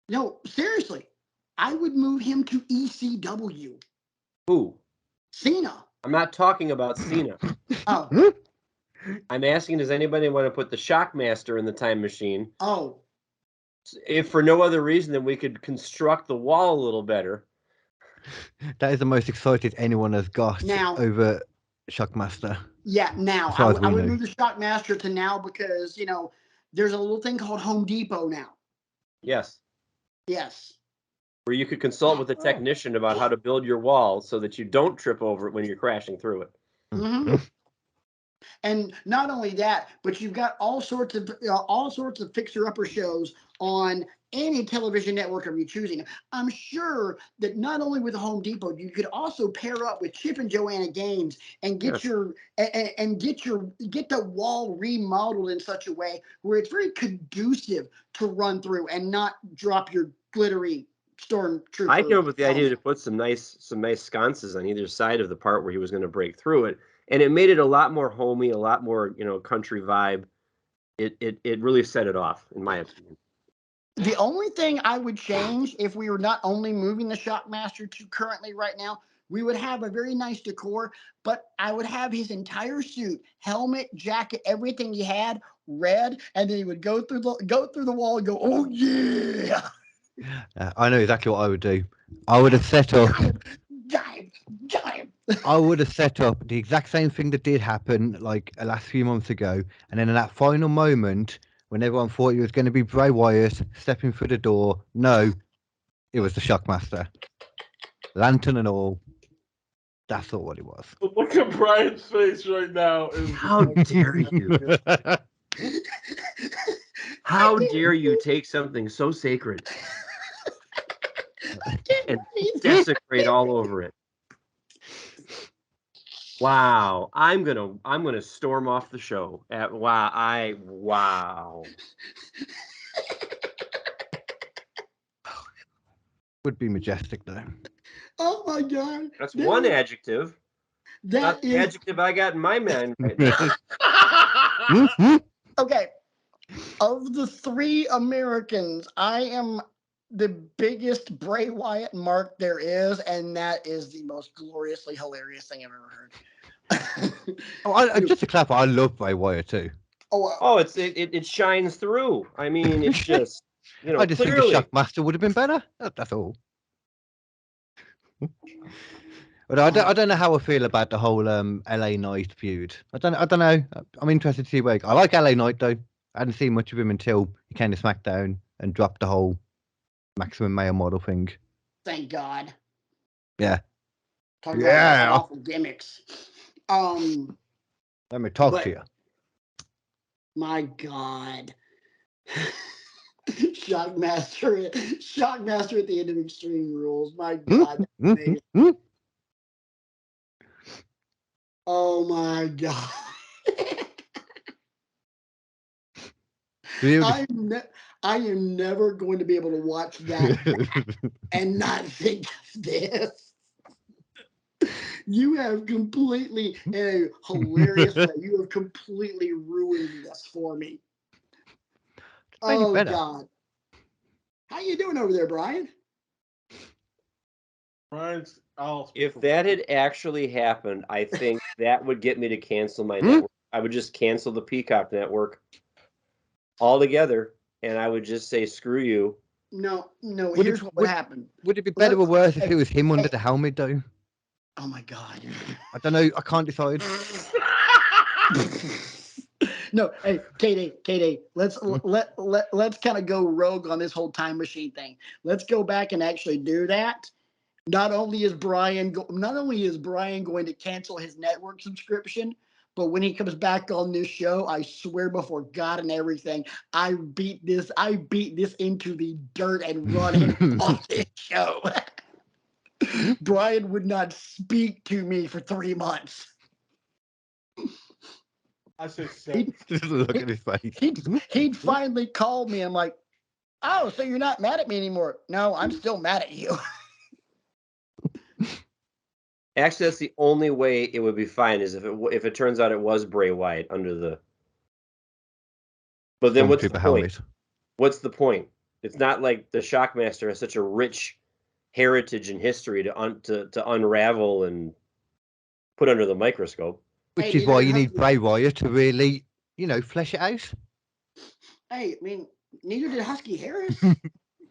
No, seriously, I would move him to ECW. Who? Cena. I'm not talking about Cena. Oh. I'm asking, does anybody want to put the Shockmaster in the time machine? Oh. If for no other reason than we could construct the wall a little better. That is the most excited anyone has got now, over Shockmaster. Yeah, now I would move the Shockmaster to now because, there's a little thing called Home Depot now. Yes. Yes. Where you could consult with a technician about how to build your wall so that you don't trip over it when you're crashing through it. Mm-hmm. And not only that, but you've got all sorts of fixer-upper shows on any television network of your choosing. I'm sure that not only with Home Depot, you could also pair up with Chip and Joanna Games and get get the wall remodeled in such a way where it's very conducive to run through and not drop your glittery stormtrooper. I came up with the idea to put some nice sconces on either side of the part where he was going to break through it. And it made it a lot more homey, a lot more, country vibe. It really set it off, in my opinion. The only thing I would change if we were not only moving the Shockmaster to currently right now, we would have a very nice decor, but I would have his entire suit, helmet, jacket, everything he had red, and then he would go through the wall and go, "Oh yeah!" I know exactly what I would do. I would have set up. Giant. I would have set up the exact same thing that did happen like the last few months ago, and then in that final moment when everyone thought it was going to be Bray Wyatt stepping through the door, no, it was the Shockmaster, lantern and all. That's all what it was. Look at Brian's face right now. How dare you? How dare you take something so sacred and desecrate all over it? Wow, I'm gonna storm off the show. Wow. Would be majestic though. Oh my God. That's one adjective. That's the adjective I got in my mind right now. Okay. Of the three Americans, I am the biggest Bray Wyatt mark there is, and that is the most gloriously hilarious thing I've ever heard. Just to clarify, I love Bray Wyatt too. It shines through. I mean, it's just You know, I just think clearly. the Shockmaster would have been better. That's all. But I don't know how I feel about the whole LA Knight feud. I don't know. I'm interested to see where. I like LA Knight though. I hadn't seen much of him until he came to SmackDown and dropped the whole Maximum Male Model thing. Thank God. Yeah. Talking Yeah. about awful gimmicks. Let me talk to you. My God. Shockmaster at the end of Extreme Rules. My God. That's amazing. Oh my God. I am never going to be able to watch that and not think of this. You have completely, in a hilarious way, you have completely ruined this for me. Oh God. How you doing over there, Brian? Brian's. If that had actually happened, I think that would get me to cancel my network. I would just cancel the Peacock network altogether, and I would just say, screw you. No. Here's what would happen. Would it be better or worse if it was him under the helmet, though? Oh my God. I don't know. I can't decide. No, hey, KD, let's kind of go rogue on this whole time machine thing. Let's go back and actually do that. Not only is Brian going to cancel his network subscription, but when he comes back on this show, I swear before God and everything, I beat this into the dirt and run him off this show. Brian would not speak to me for 3 months. I say 7. Look at his face. He'd finally call me. I'm like, oh, so you're not mad at me anymore? No, I'm still mad at you. Actually, that's the only way it would be fine is if it turns out it was Bray Wyatt under the. But then what's the point? Helmet. What's the point? It's not like the Shockmaster has such a rich heritage and history to unravel and put under the microscope. Which is why you need Bray Wyatt to really, flesh it out. Hey, I mean, neither did Husky Harris.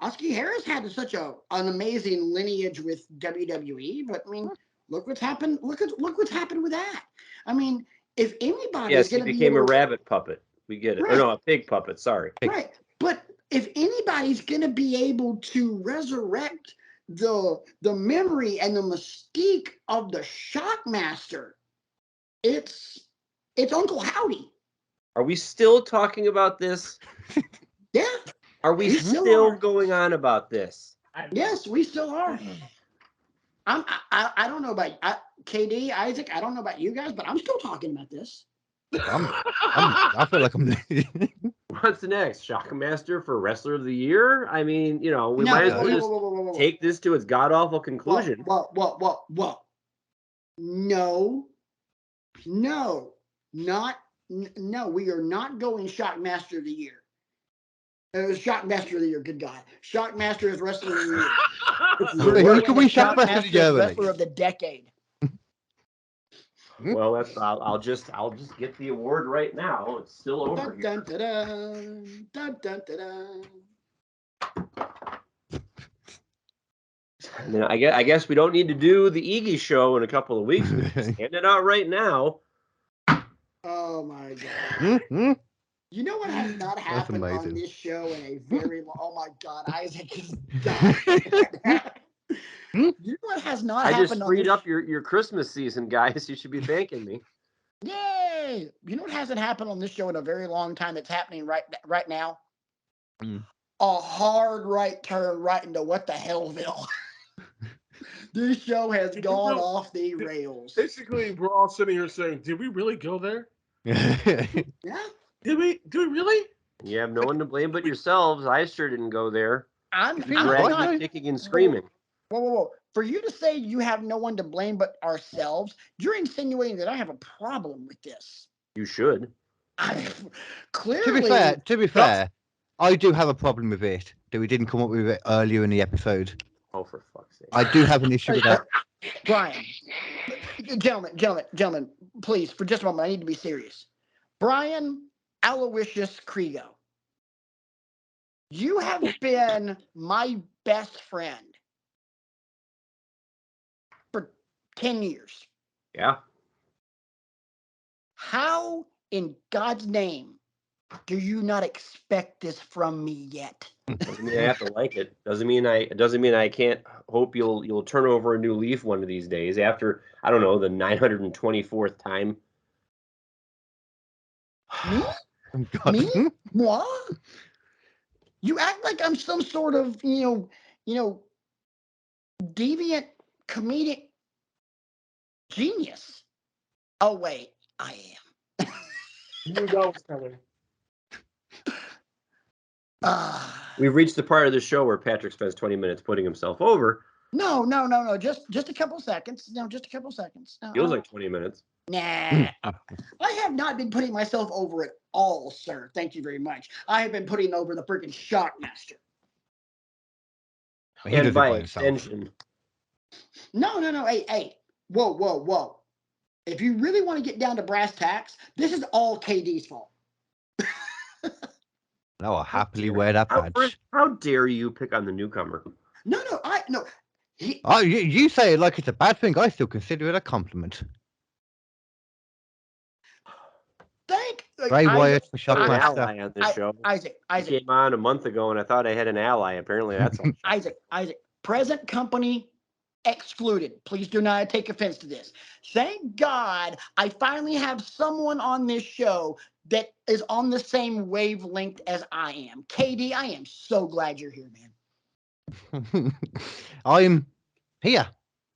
Husky Harris had such an amazing lineage with WWE, but I mean, look what's happened. Look what's happened with that. I mean, if anybody he became a rabbit puppet. We get it. Right. Or no, a pig puppet. Sorry. Right, but if anybody's going to be able to resurrect the memory and the mystique of the Shockmaster, it's Uncle Howdy. Are we still talking about this? Yeah. Are we still going on about this? Yes, we still are. I don't know about KD, Isaac. I don't know about you guys, but I'm still talking about this. I feel like I'm. What's next? Shockmaster for Wrestler of the Year? I mean, we might as well just take this to its god awful conclusion. What? No, we are not going Shockmaster of the Year. It was Shockmaster of the Year. Good God, Shockmaster is Wrestler of the Year. Who can we Shockmaster of the Year? Wrestler of the Decade. Well, I'll just get the award right now. It's still over. Dun, dun, dun, dun, dun, dun, dun. I mean, I guess we don't need to do the Iggy show in a couple of weeks. We can just hand it out right now. Oh my God. You know what has not happened on this show in a very long... Oh my God, Isaac is dying. You know what has not happened on this... I just freed up your Christmas season, guys. You should be thanking me. Yay! You know what hasn't happened on this show in a very long time? It's happening right now? A hard right turn right into what the hellville. This show has gone off the rails. Basically, we're all sitting here saying, did we really go there? Yeah. Did we really? You have no one to blame but yourselves. I sure didn't go there. I'm not kicking and screaming. Whoa. For you to say you have no one to blame but ourselves, you're insinuating that I have a problem with this. You should. Clearly. To be fair, I do have a problem with it that we didn't come up with it earlier in the episode. Oh, for fuck's sake. I do have an issue with that. Brian, gentlemen, please, for just a moment, I need to be serious. Brian Aloysius Kriego, You have been my best friend for 10 years. Yeah. How in God's name do you not expect this from me yet? Doesn't mean I have to like it. Doesn't mean I can't hope you'll turn over a new leaf one of these days after, I don't know, the 924th time. Me? God. Me? Moi? You act like I'm some sort of, deviant comedic genius. Oh, wait, I am. You knew that was coming. We've reached the part of the show where Patrick spends 20 minutes putting himself over. No. Just a couple seconds. No, just a couple seconds. No, Feels like 20 minutes. Nah. I have not been putting myself over at all, sir. Thank you very much. I have been putting over the freaking Shockmaster. He does And it by by himself. extension, No. Hey. Whoa. If you really want to get down to brass tacks, this is all KD's fault. No, I'll happily wear that badge. how dare you pick on the newcomer? No. Oh, you say it like it's a bad thing. I still consider it a compliment. Bray Wyatt for An Shockmaster. ally on this show. Isaac. He came on a month ago, and I thought I had an ally. Apparently, that's all. Isaac. Present company excluded. Please do not take offense to this. Thank God I finally have someone on this show that is on the same wavelength as I am. KD, I am so glad you're here, man. I'm here.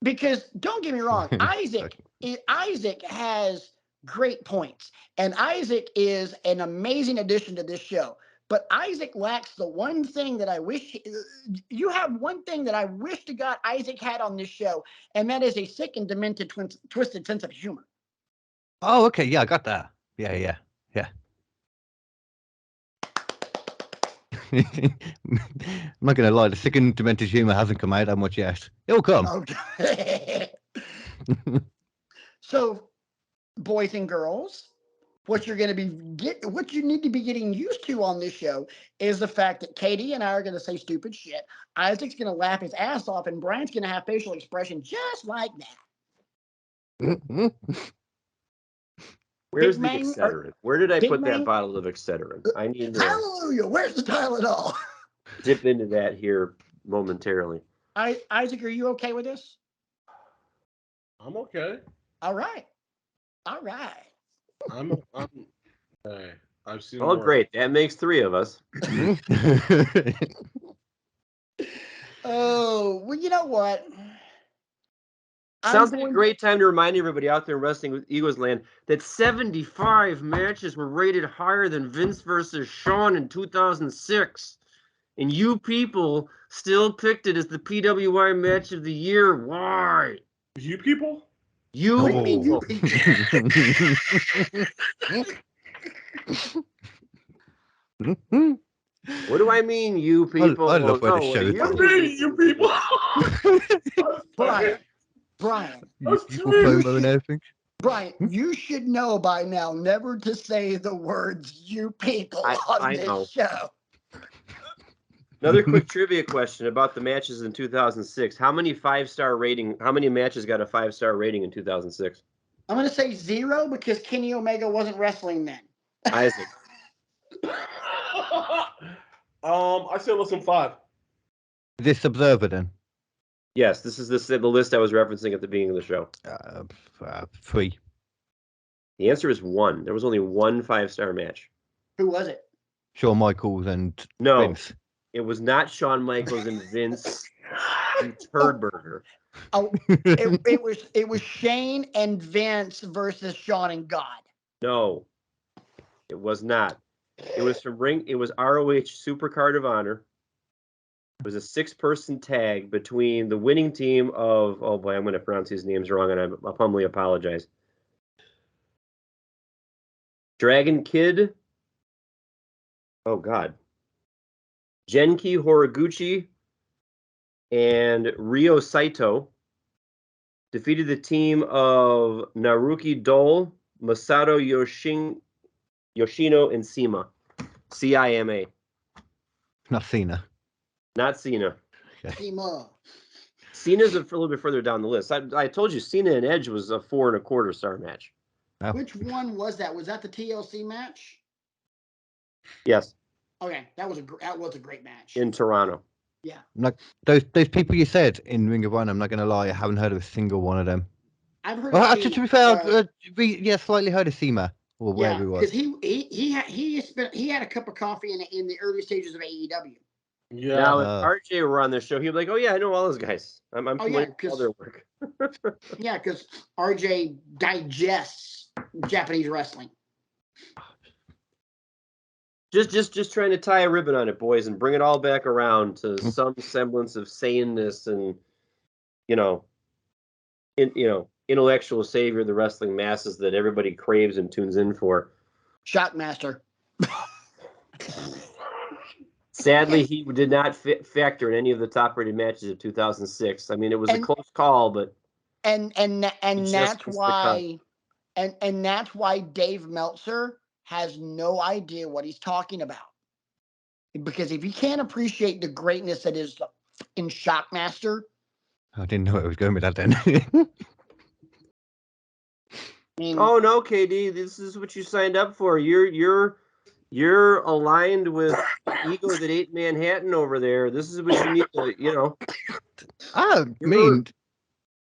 Because don't get me wrong, Isaac has great points, and Isaac is an amazing addition to this show. But Isaac lacks the one thing that I wish you have. One thing that I wish to God Isaac had on this show, and that is a sick and demented, twisted sense of humor. Oh, okay. Yeah, I got that. Yeah. I'm not gonna lie, the sick and demented humor hasn't come out that much yet. It'll come. Okay. So, boys and girls, what you need to be getting used to on this show is the fact that Katie and I are going to say stupid shit. Isaac's going to laugh his ass off, and Brian's going to have facial expression just like that. Where's Big the Man, Excedrin? Where did I Big put Man- that bottle of Excedrin? I need to Hallelujah! Where's the Tylenol? dip into that here momentarily. Isaac, are you okay with this? I'm okay. All right. Hey, I've seen. Oh, more. great. That makes 3 of us. Oh, well, you know what? Sounds like a great time to remind everybody out there in Wrestling with Egos Land that 75 matches were rated higher than Vince versus Shawn in 2006. And you people still picked it as the PWI match of the year. Why? You people? You What do you mean, you people? What do I mean, you people? I love where the what show do is you going. mean? You people. Brian, You promo and everything. Brian, you should know by now never to say the words "you people" on I this know. show. Another quick trivia question about the matches in 2006. How many matches got a 5-star rating in 2006? I'm going to say 0 because Kenny Omega wasn't wrestling then. Isaac. I say less than 5. This Observer then? Yes, this is the list I was referencing at the beginning of the show. 3. The answer is 1. There was only one 5-star match. Who was it? Shawn Michaels and No, Vince. it was not Shawn Michaels and Vince and Turdberger. Oh, it was Shane and Vince versus Shawn and God. No, it was not. It was It was ROH Supercard of Honor. It was a 6-person tag between the winning team of, oh boy, I'm going to pronounce these names wrong, and I humbly apologize. Dragon Kid. Oh, God. Genki Horiguchi and Ryo Saito defeated the team of Naruki Dole, Masato Yoshino, and Cima. CIMA. Not Cena. Not Cena. Cena. Cena's a little bit further down the list. I told you Cena and Edge was a 4.25 star match. Oh. Which one was that? Was that the TLC match? Yes, Okay, that was a great match. in Toronto. Yeah, Those people you said in Ring of Honor, I'm not going to lie, I haven't heard of a single one of them. I've heard. Well, of actually, Cena, to be fair, slightly heard of Cena or yeah, wherever he was. because he had a cup of coffee in the early stages of AEW. Yeah. Now, if RJ were on this show, he'd be like, "Oh yeah, I know all those guys. I'm familiar with all their work." Yeah, because RJ digests Japanese wrestling. Just trying to tie a ribbon on it, boys, and bring it all back around to some semblance of saneness and, intellectual savior of the wrestling masses that everybody craves and tunes in for. Shockmaster. Sadly, he did not factor in any of the top-rated matches of 2006. I mean, it was a close call, but and that's why and that's why Dave Meltzer has no idea what he's talking about. Because if you can't appreciate the greatness that is in Shockmaster, I didn't know it was going with that then. I mean, oh no, KD, this is what you signed up for. You're aligned with the ego that ate Manhattan over there. This is what you need to,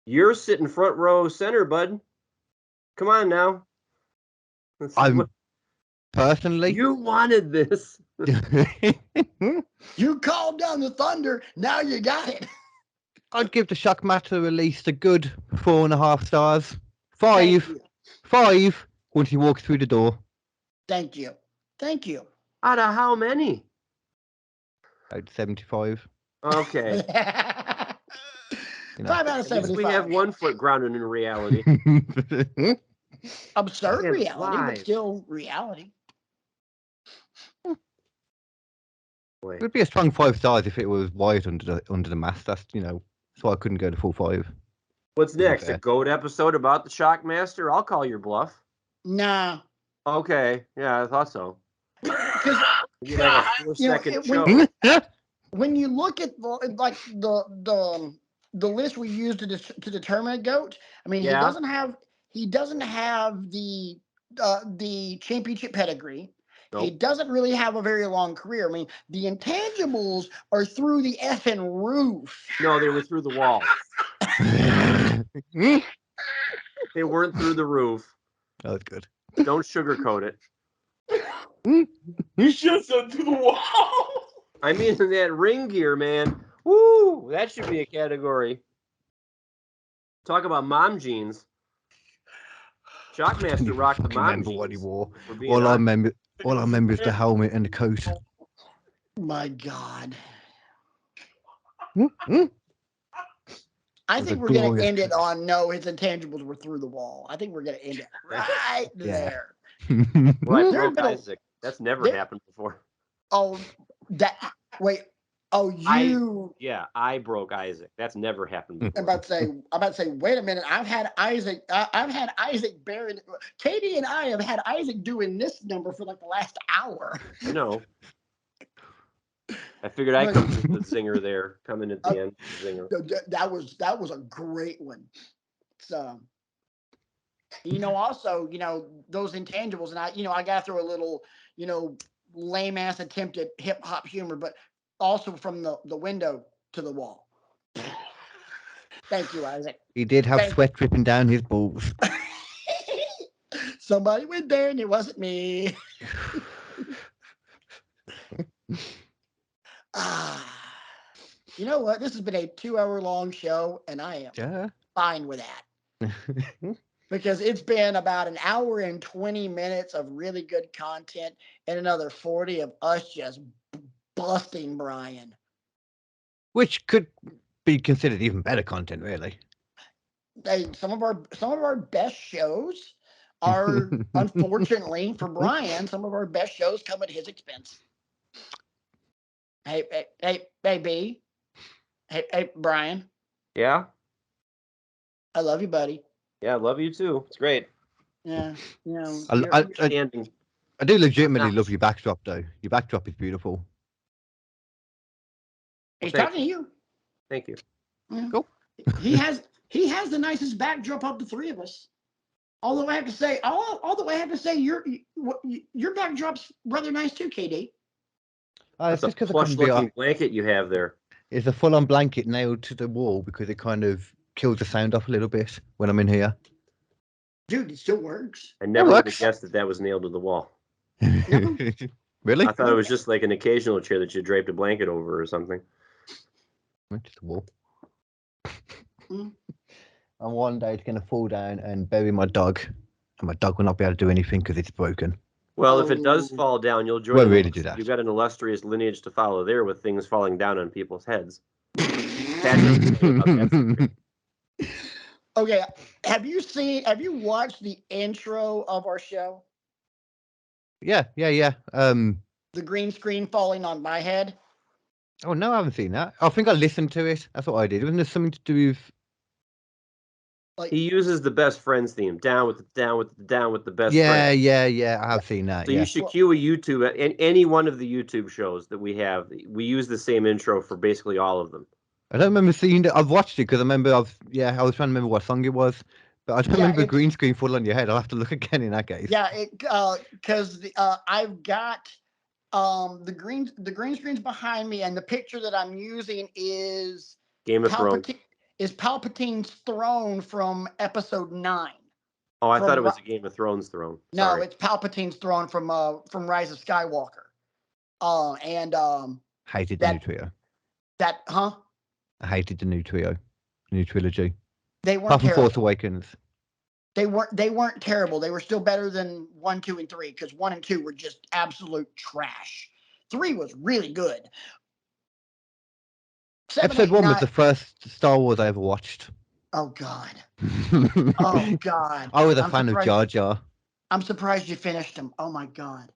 you're sitting front row center, bud. Come on now. Personally, You wanted this. you called down the thunder. Now you got it. I'd give the Shockmaster release a good 4.5 stars. Thank Five once he walks through the door. Thank you. Out of how many? About 75. Okay. 5 out of 75. We have 1 foot grounded in reality. Absurd Can't reality, fly. but still reality. Boy. It would be a strong 5 stars if it was wide under the mask. That's so I couldn't go to full 5. What's next? Okay. A GOAT episode about the Shockmaster? I'll call your bluff. Nah. Okay. Yeah, I thought so. Because You like a 4-second show. when you look at the list we used to determine a GOAT, I mean, Yeah. he doesn't have the championship pedigree. Nope. He doesn't really have a very long career. I mean, the intangibles are through the effing roof. No, they were through the wall. They weren't through the roof. That was good. Don't sugarcoat it. You should have said through the wall. I mean, that ring gear, man. Woo! That should be a category. Talk about mom jeans. Shockmaster rocked the mom Remember what he jeans. wore. for being All I honest. remember is the helmet and the coat. My God. Hmm? I was think a we're going to glorious end it coat. on no, his intangibles were through the wall. I think we're going to end it right Yeah. there. Well, I There broke been a- Isaac. That's never there- happened before. Oh, that. Wait. Oh, you. I broke Isaac. That's never happened I'm before. about to say. Wait a minute. I've had Isaac. I've had Isaac Barron. Katie and I have had Isaac doing this number for like the last hour. I know. I figured I'd come to the zinger there, coming at the end. Zinger. That was a great one. So, also, those intangibles, and I got to throw a little, lame ass attempt at hip hop humor, but also from the window to the wall. Thank you, Isaac. He did have Thank- sweat dripping down his balls. Somebody went there and it wasn't me. You know what? This has been a 2-hour-long show, and I am Yeah. fine with that. Because it's been about an hour and 20 minutes of really good content and another 40 of us just busting Brian. Which could be considered even better content, really. Some of our best shows are, unfortunately for Brian, some of our best shows come at his expense. Hey, B. Hey, Brian. Yeah? I love you, buddy. Yeah, I love you too. It's great. Yeah, I Standing. do legitimately love your backdrop, though. Your backdrop is beautiful. He's thank talking to you. Thank you. Yeah. Cool. He has the nicest backdrop of the three of us. Although I have to say, your backdrop's rather nice too, KD. It's That's a just because I plush couldn't be. looking blanket you have there. It's a full-on blanket nailed to the wall because it kind of kills the sound off a little bit when I'm in here. Dude, it still works. I never would have works. guessed that was nailed to the wall. Really? I thought it was just like an occasional chair that you draped a blanket over or something. Just a wall. Mm. And one day it's going to fall down and bury my dog, and my dog will not be able to do anything because it's broken. Well, if it does Oh. fall down, you'll join. Well, the really list. do that. You've got an illustrious lineage to follow there with things falling down on people's heads. Patrick, tell you about that secret. Okay, have you watched the intro of our show? Yeah. The green screen falling on my head? Oh no, I haven't seen that. I think I listened to it. That's what I did. Wasn't there something to do with? Like, He uses the best friends theme. Down with the best Yeah. friends. I have seen that. So Yeah. you should cue a YouTube and any one of the YouTube shows that we have. We use the same intro for basically all of them. I don't remember seeing it. I've watched it because I remember I was trying to remember what song it was, but I don't Yeah, remember a it's- green screen fall on your head. I'll have to look again in that case. yeah, because I've got the green screen's behind me, and the picture that I'm using is Game of Thrones. Palpatine's throne from episode 9. Oh, I from thought it was Ri- a Game of Thrones throne. No, Sorry. it's Palpatine's throne from Rise of Skywalker. And Hated the new trio. I hated the new trio, new trilogy. They weren't Apart from terrible. Force Awakens. They weren't terrible. They were still better than 1, 2, and 3 because 1 and 2 were just absolute trash. 3 was really good. 7, Episode 8, 1 was 9 the first Star Wars I ever watched. Oh God. Oh God. I was a I'm fan of surprised- Jar Jar. I'm surprised you finished them. Oh my God.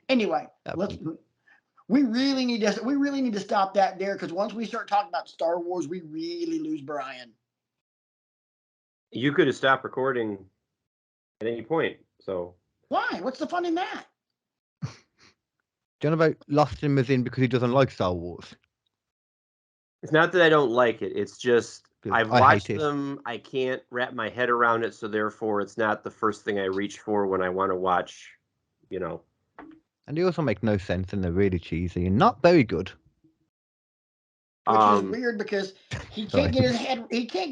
Anyway, That- we really need to stop that there because once we start talking about Star Wars, we really lose Brian. You could have stopped recording at any point. So Why? What's the fun in that? Do you know about lost him as in because he doesn't like Star Wars? it's not that I don't like it. It's just Good. I've I hate watched it. them. I can't wrap my head around it, so therefore it's not the first thing I reach for when I want to watch, And they also make no sense and they're really cheesy and not very good. Which is Um, weird because he Sorry. can't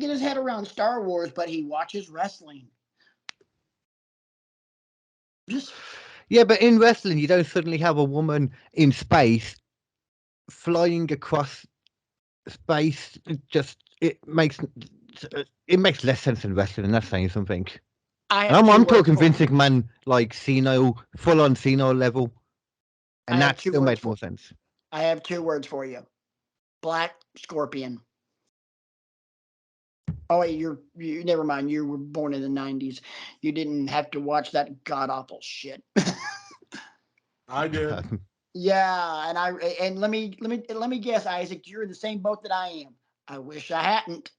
get his head around Star Wars, but he watches wrestling. Just Yeah, but in wrestling, you don't suddenly have a woman in space flying across space. It makes less sense in wrestling, and that's saying something. I And have two I'm words talking for Vince you. McMahon, like senile, full on senile level, I and have that two still words makes for- more sense. I have 2 words for you. Black Scorpion. Oh wait, you never mind. You were born in the 90s. You didn't have to watch that god awful shit. I did. Yeah, and let me guess, Isaac, you're in the same boat that I am. I wish I hadn't.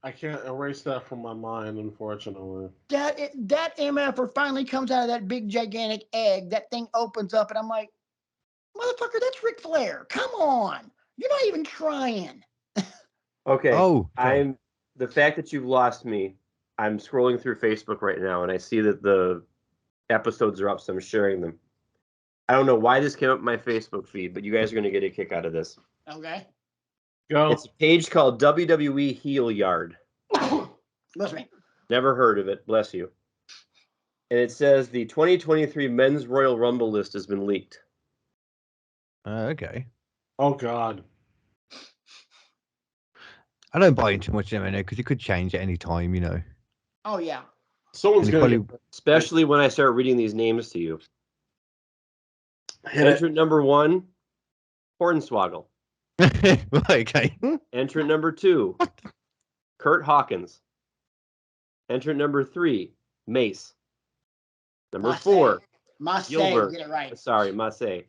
I can't erase that from my mind, unfortunately. That MFer finally comes out of that big gigantic egg. That thing opens up, and I'm like, motherfucker, that's Ric Flair. Come on, you're not even trying. okay. Oh, okay. The fact that you've lost me. I'm scrolling through Facebook right now, and I see that the episodes are up, so I'm sharing them. I don't know why this came up in my Facebook feed, but you guys are going to get a kick out of this. Okay. Go. It's a page called WWE Heel Yard. Bless me. Never heard of it. Bless you. And it says the 2023 Men's Royal Rumble list has been leaked. Okay. Oh God. I don't buy into much M&A because it could change at any time, you know. Oh yeah. Someone's And gonna probably- get Especially when I start reading these names to you. hit it. Entrant number 1, Hornswoggle. Okay. Entrant number 2, Kurt Hawkins. Entrant number 3, Mace. Number Must 4, Must say, Gilbert. get it right. Sorry, must say.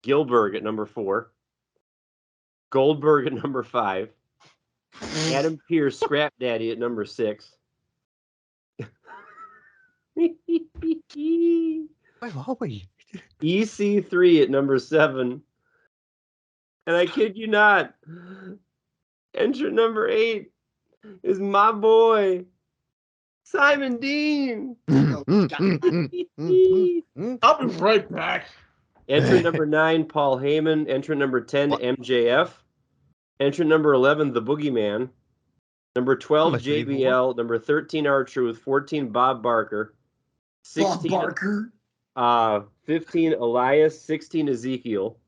Gilbert at number 4. Goldberg at number 5. Adam Pearce, Scrap Daddy at number 6. Where are we? EC3 at number 7. And I kid you not, entrant number 8 is my boy, Simon Dean. I'll be right back. Entrant number 9, Paul Heyman. Entrant number 10, What? MJF. Entrant number 11, The Boogeyman. Number 12, Much believable. JBL. Number 13, R-Truth. 14, Bob Barker. Bob 16, Barker. 15, Elias. 16, Ezekiel.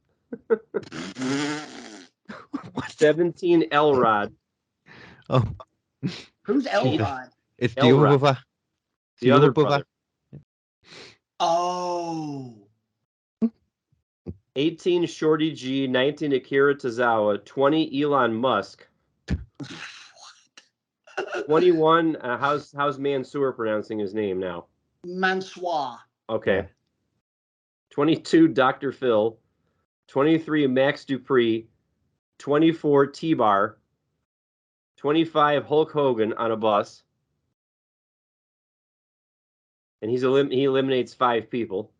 What? 17, Elrod. Oh, Who's Jesus. Elrod? it's the Elrod. other brother. The other brother. Oh. 18, Shorty G. 19, Akira Tozawa. 20, Elon Musk. 21, how's Mansoor pronouncing his name now? Mansoir. Okay. Yeah. 22, Dr. Phil. 23, Max Dupree. 24, T-Bar. 25, Hulk Hogan on a bus. And he eliminates 5 people.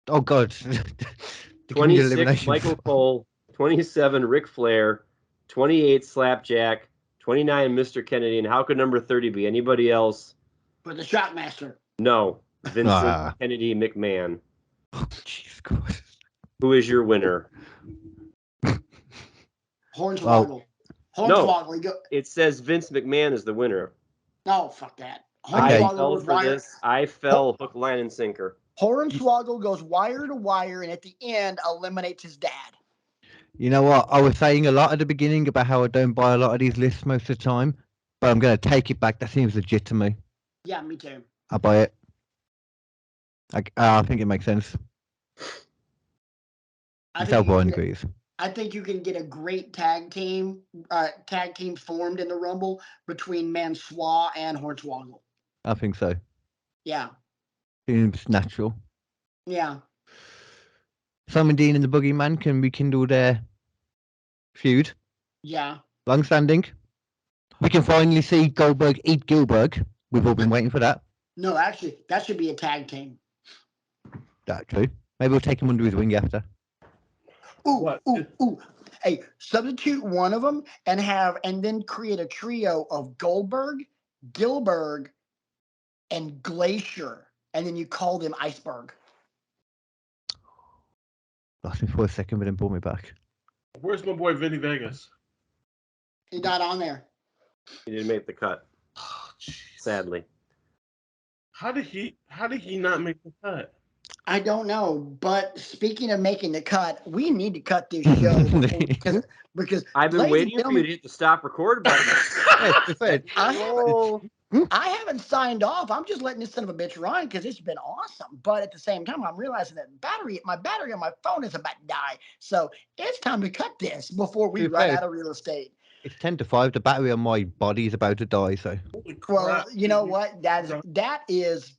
Oh God. The king of 26, elimination. Michael Cole. 27, Ric Flair. 28, Slapjack. 29, Mr. Kennedy. And how could number 30 be? Anybody else? But the Shockmaster. No. Vincent Ah. Kennedy McMahon. Oh, jeez, God. Who is your winner? Hornswoggle. Hornswoggle. He go- It says Vince McMahon is the winner. No, fuck that. I Okay. Hornswoggle fell goes for wire. this. I fell hook, line, and sinker. Hornswoggle goes wire to wire, and at the end eliminates his dad. You know what? I was saying a lot at the beginning about how I don't buy a lot of these lists most of the time, but I'm going to take it back. That seems legit to me. Yeah, me too. I buy it. I think it makes sense. I That's how think, you Brian can, agrees. I think you can get a great tag team formed in the Rumble between Mansoir and Hornswoggle. I think so. Yeah, Seems natural. yeah. Simon Dean and the Boogeyman can rekindle their feud. Yeah. Long-standing. We can finally see Goldberg eat Gilbert. We've all been waiting for that. No, actually, that should be a tag team. That's true. Maybe we'll take him under his wing after. Ooh, What? ooh. Hey, substitute one of them and then create a trio of Goldberg, Gilbert, and Glacier, and then you call them Iceberg. Lost me for a second, but then brought me back. Where's my boy Vinny Vegas? He's not on there. He didn't make the cut, Oh, jeez. sadly. How did he not make the cut? I don't know, but speaking of making the cut, we need to cut this show because I've been ladies waiting and for you to hit the stop record button. I haven't signed off. I'm just letting this son of a bitch run because it's been awesome. But at the same time, I'm realizing that my battery on my phone is about to die. So it's time to cut this before we To be run fair, out of real estate. It's 10 to 5. The battery on my body is about to die, so Holy Well, crap. you know what? That is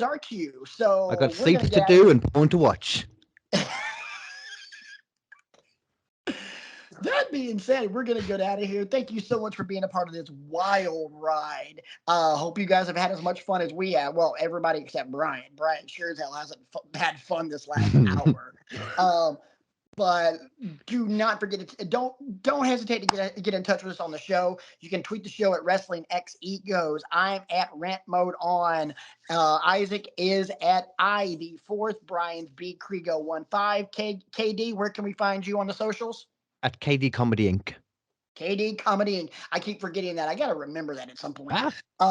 our cue. So I got we're seats gonna to get do and porn to watch. That being said, we're going to get out of here. Thank you so much for being a part of this wild ride. Hope you guys have had as much fun as we have. Well, everybody except Brian. Brian sure as hell hasn't had fun this last hour. But do not forget to don't hesitate to get in touch with us on the show. You can tweet the show at Wrestling X Egos. I'm at Rant Mode on. Isaac is at I the Fourth. Brian's B Kriego 15. KD, where can we find you on the socials? At KD Comedy Inc. KD Comedy Inc. I keep forgetting that. I got to remember that at some point. Ah, Why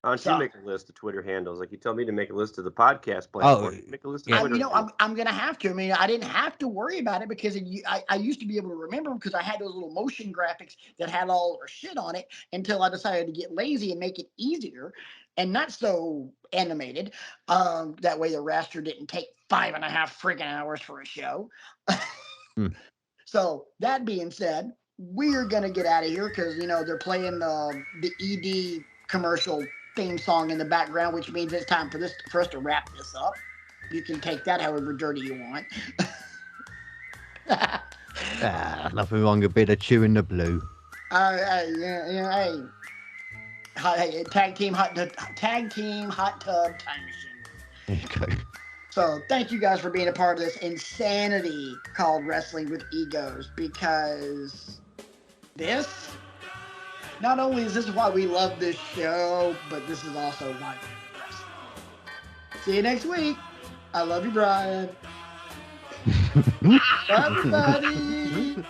don't So- you make a list of Twitter handles? Like you told me to make a list of the podcast platform. Make a list of yeah. Twitter handles. I'm gonna have to. I mean, I didn't have to worry about it because I used to be able to remember because I had those little motion graphics that had all our shit on it until I decided to get lazy and make it easier and not so animated. That way the raster didn't take 5.5 freaking hours for a show. So that being said, we're gonna get out of here because they're playing the ED commercial theme song in the background, which means it's time for us to wrap this up. You can take that however dirty you want. nothing wrong. A bit of chewing the blue. Hey, tag team hot tub time machine. There you go. So thank you guys for being a part of this insanity called Wrestling with Egos, because this, not only is this why we love this show, but this is also why we love wrestling. See you next week. I love you, Brian. Bye, everybody.